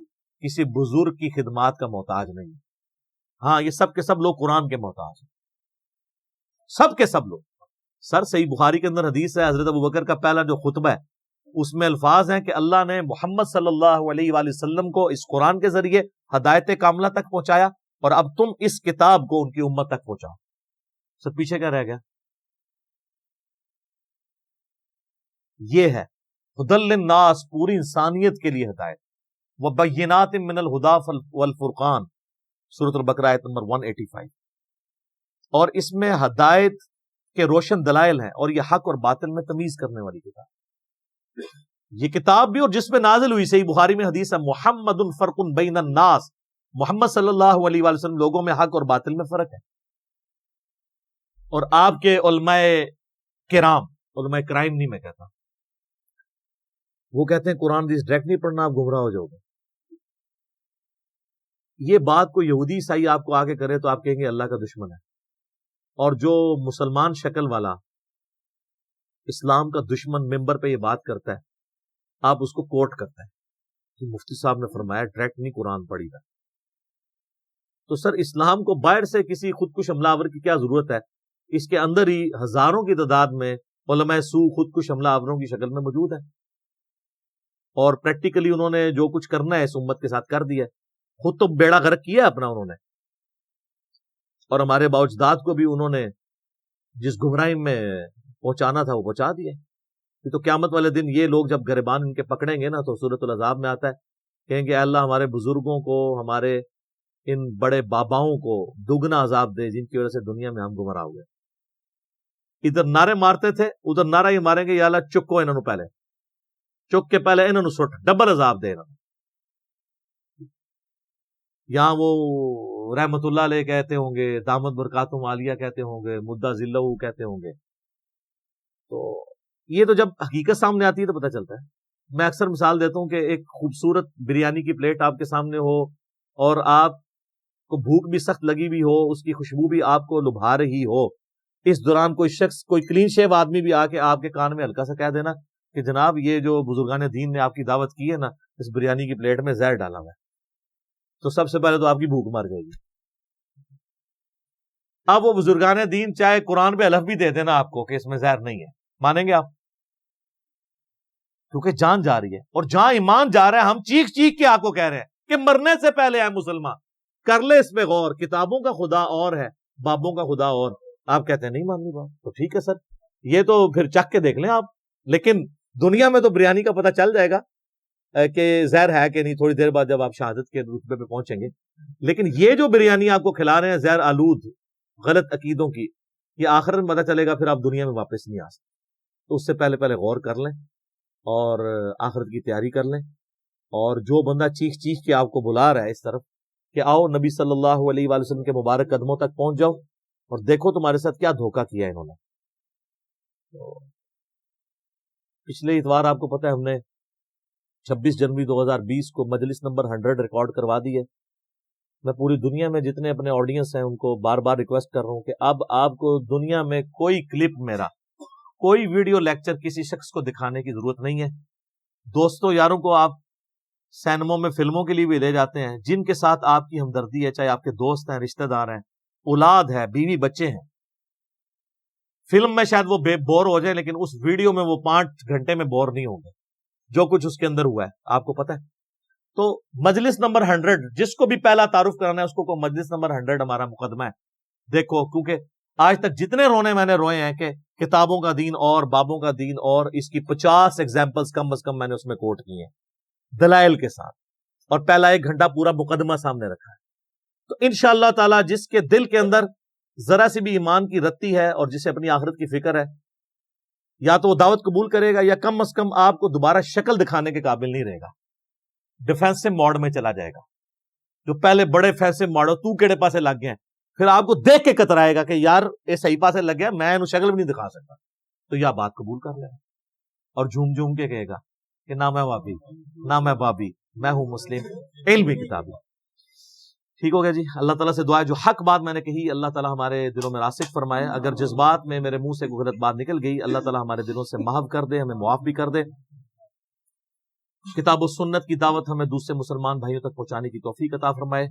کسی بزرگ کی خدمات کا محتاج نہیں ہے۔ ہاں یہ سب کے سب لوگ قرآن کے محتاج ہیں، سب کے سب لوگ۔ سر صحیح بخاری کے اندر حدیث ہے، حضرت ابوبکر کا پہلا جو خطبہ ہے اس میں الفاظ ہیں کہ اللہ نے محمد صلی اللہ علیہ وآلہ وسلم کو اس قرآن کے ذریعے ہدایت کاملہ تک پہنچایا، اور اب تم اس کتاب کو ان کی امت تک پہنچاؤ۔ سب پیچھے کیا رہ گیا؟ یہ ہے ہدی للناس، پوری انسانیت کے لیے ہدایت، وبینات من الہدی والفرقان، سورۃ البقرہ آیت نمبر 185۔ اور اس میں ہدایت کے روشن دلائل ہیں، اور یہ حق اور باطل میں تمیز کرنے والی کتاب۔ یہ کتاب بھی اور جس پہ نازل ہوئی، صحیح بخاری میں حدیث ہے، محمد فرق بین الناس، محمد صلی اللہ علیہ وآلہ وسلم لوگوں میں حق اور باطل میں فرق ہے۔ اور آپ کے علماء کرام، علماء کرائم نہیں میں کہتا، وہ کہتے ہیں قرآن حدیث ڈائریکٹ نہیں پڑھنا، آپ گمراہ ہو جاؤ گے۔ یہ بات کو یہودی عیسائی آپ کو آگے کرے تو آپ کہیں گے اللہ کا دشمن ہے، اور جو مسلمان شکل والا اسلام کا دشمن ممبر پہ یہ بات کرتا ہے، آپ اس کو کوٹ کرتے ہیں کہ مفتی صاحب نے فرمایا ڈائریکٹ نہیں قرآن پڑھی گا۔ تو سر اسلام کو باہر سے کسی خودکش حملہ آور کی کیا ضرورت ہے؟ اس کے اندر ہی ہزاروں کی تعداد میں علماء سو خودکش حملہ آوروں کی شکل میں موجود ہے، اور پریکٹیکلی انہوں نے جو کچھ کرنا ہے اس امت کے ساتھ کر دیا ہے، خود تو بیڑا غرق کیا اپنا انہوں نے، اور ہمارے باوجداد کو بھی انہوں نے جس گمراہی میں پہنچانا تھا وہ پہنچا دیا۔ تو قیامت والے دن یہ لوگ جب گریبان ان کے پکڑیں گے نا تو سورۃ العذاب میں آتا ہے، کہیں گے اے اللہ ہمارے بزرگوں کو، ہمارے ان بڑے باباؤں کو دگنا عذاب دے جن کی وجہ سے دنیا میں ہم گمراہ ہو گئے۔ ادھر نعرے مارتے تھے، ادھر نعرہ ہی ماریں گے یا اللہ چکو انہوں نے، پہلے چک کے پہلے انہوں نے سٹ ڈبل عذاب دے انہوں نے۔ یہاں وہ رحمت اللہ علیہ کہتے ہوں گے، دامت برکاتہم عالیہ کہتے ہوں گے، مدہ ذلہ کہتے ہوں گے۔ تو یہ تو جب حقیقت سامنے آتی ہے تو پتہ چلتا ہے۔ میں اکثر مثال دیتا ہوں کہ ایک خوبصورت بریانی کی پلیٹ آپ کے سامنے ہو، اور آپ کو بھوک بھی سخت لگی بھی ہو، اس کی خوشبو بھی آپ کو لبھا رہی ہو، اس دوران کوئی شخص، کوئی کلین شیو آدمی بھی آ کے آپ کے کان میں ہلکا سا کہہ دینا کہ جناب یہ جو بزرگان دین نے آپ کی دعوت کی ہے نا، اس بریانی کی پلیٹ میں زہر ڈالا ہوا ہے، تو سب سے پہلے تو آپ کی بھوک مر جائے گی۔ اب وہ بزرگان دین چاہے قرآن پہ حلف بھی دے دینا آپ کو کہ اس میں زہر نہیں ہے، مانیں گے آپ؟ کیونکہ جان جا رہی ہے، اور جہاں ایمان جا رہا ہے ہم چیخ چیخ کے آپ کو کہہ رہے ہیں کہ مرنے سے پہلے ہے مسلمان، کر لے اس پہ غور، کتابوں کا خدا اور ہے، بابوں کا خدا اور۔ آپ کہتے ہیں نہیں ماننی بات، تو ٹھیک ہے سر، یہ تو پھر چکھ کے دیکھ لیں آپ، لیکن دنیا میں تو بریانی کا پتہ چل جائے گا کہ زہر ہے کہ نہیں تھوڑی دیر بعد جب آپ شہادت کے رتبے پہ پہنچیں گے۔ لیکن یہ جو بریانی آپ کو کھلا رہے ہیں زہر آلود غلط عقیدوں کی، یہ آخرت میں پتہ چلے گا، پھر آپ دنیا میں واپس نہیں آ سکتے۔ تو اس سے پہلے غور کر لیں اور آخرت کی تیاری کر لیں. اور جو بندہ چیخ چیخ کے آپ کو بلا رہا ہے اس طرف کہ آؤ نبی صلی اللہ علیہ وآلہ وسلم کے مبارک قدموں تک پہنچ جاؤ اور دیکھو تمہارے ساتھ کیا دھوکہ کیا انہوں نے. پچھلے اتوار آپ کو پتہ ہے ہم نے 26 جنوری 2020 کو مجلس نمبر 100 ریکارڈ کروا دی ہے. میں پوری دنیا میں جتنے اپنے آڈینس ہیں ان کو بار بار ریکویسٹ کر رہا ہوں کہ اب آپ کو دنیا میں کوئی کلپ میرا، کوئی ویڈیو لیکچر کسی شخص کو دکھانے کی ضرورت نہیں ہے. دوستوں یاروں کو آپ سینموں میں فلموں کے لیے بھی لے جاتے ہیں جن کے ساتھ آپ کی ہمدردی ہے، چاہے آپ کے دوست ہیں، رشتہ دار ہیں، اولاد ہے، بیوی بچے ہیں. فلم میں شاید وہ بور ہو جائے لیکن اس ویڈیو میں وہ 5 گھنٹے میں بور نہیں ہوں گے. جو کچھ اس کے اندر ہوا ہے آپ کو پتہ ہے. تو مجلس نمبر 100 جس کو بھی پہلا تعارف کرانا ہے اس کو مجلس نمبر 100 ہمارا مقدمہ ہے. دیکھو کیونکہ آج تک جتنے رونے میں نے روئے ہیں کہ کتابوں کا دین اور بابوں کا دین، اور اس کی 50 ایگزامپلز کم از کم میں نے اس میں کوٹ کی ہیں دلائل کے ساتھ، اور پہلا 1 گھنٹہ پورا مقدمہ سامنے رکھا ہے. تو انشاءاللہ تعالی جس کے دل کے اندر ذرا سی بھی ایمان کی رتی ہے اور جسے اپنی آخرت کی فکر ہے، یا تو وہ دعوت قبول کرے گا یا کم از کم آپ کو دوبارہ شکل دکھانے کے قابل نہیں رہے گا، ڈیفینسو موڈ میں چلا جائے گا. جو پہلے بڑے فیسے ماڑو تو کیڑے پاسے لگ گئے ہیں، پھر آپ کو دیکھ کے کترائے گا کہ یار یہ صحیح پاسے لگ گیا، میں انہوں شکل بھی نہیں دکھا سکتا. تو یا بات قبول کر لے اور جھوم جھوم کے کہے گا کہ نہ میں وابی، نہ میں بابی، میں ہوں مسلم علمی کتابی. ٹھیک ہو گیا جی. اللہ تعالیٰ سے دعا ہے جو حق بات میں نے کہی اللہ تعالیٰ ہمارے دلوں میں راسخ فرمائے. اگر جس بات میں میرے منہ سے کوئی غلط بات نکل گئی اللہ تعالیٰ ہمارے دلوں سے محو کر دے، ہمیں معاف بھی کر دے. کتاب و سنت کی دعوت ہمیں دوسرے مسلمان بھائیوں تک پہنچانے کی توفیق عطا فرمائے.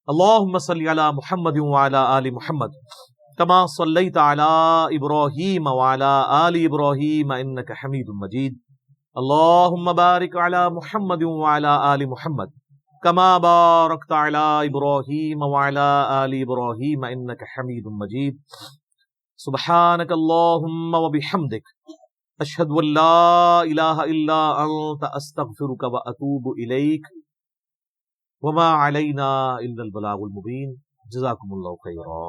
اللہم صلی علی محمد وعلی آل محمد کما صلیت علی ابراہیم وعلی آل ابراہیم انک حمید مجید. اللہم بارک علی محمد وعلی آل محمد کما بارکت علی ابراہیم وعلی آل ابراہیم انک حمید مجید. سبحانک اللہم وبحمدک اشہد ان لا الہ الا انت استغفرک واتوب الیک وما علینا الا البلاغ المبین. جزاکم اللہ خیرا.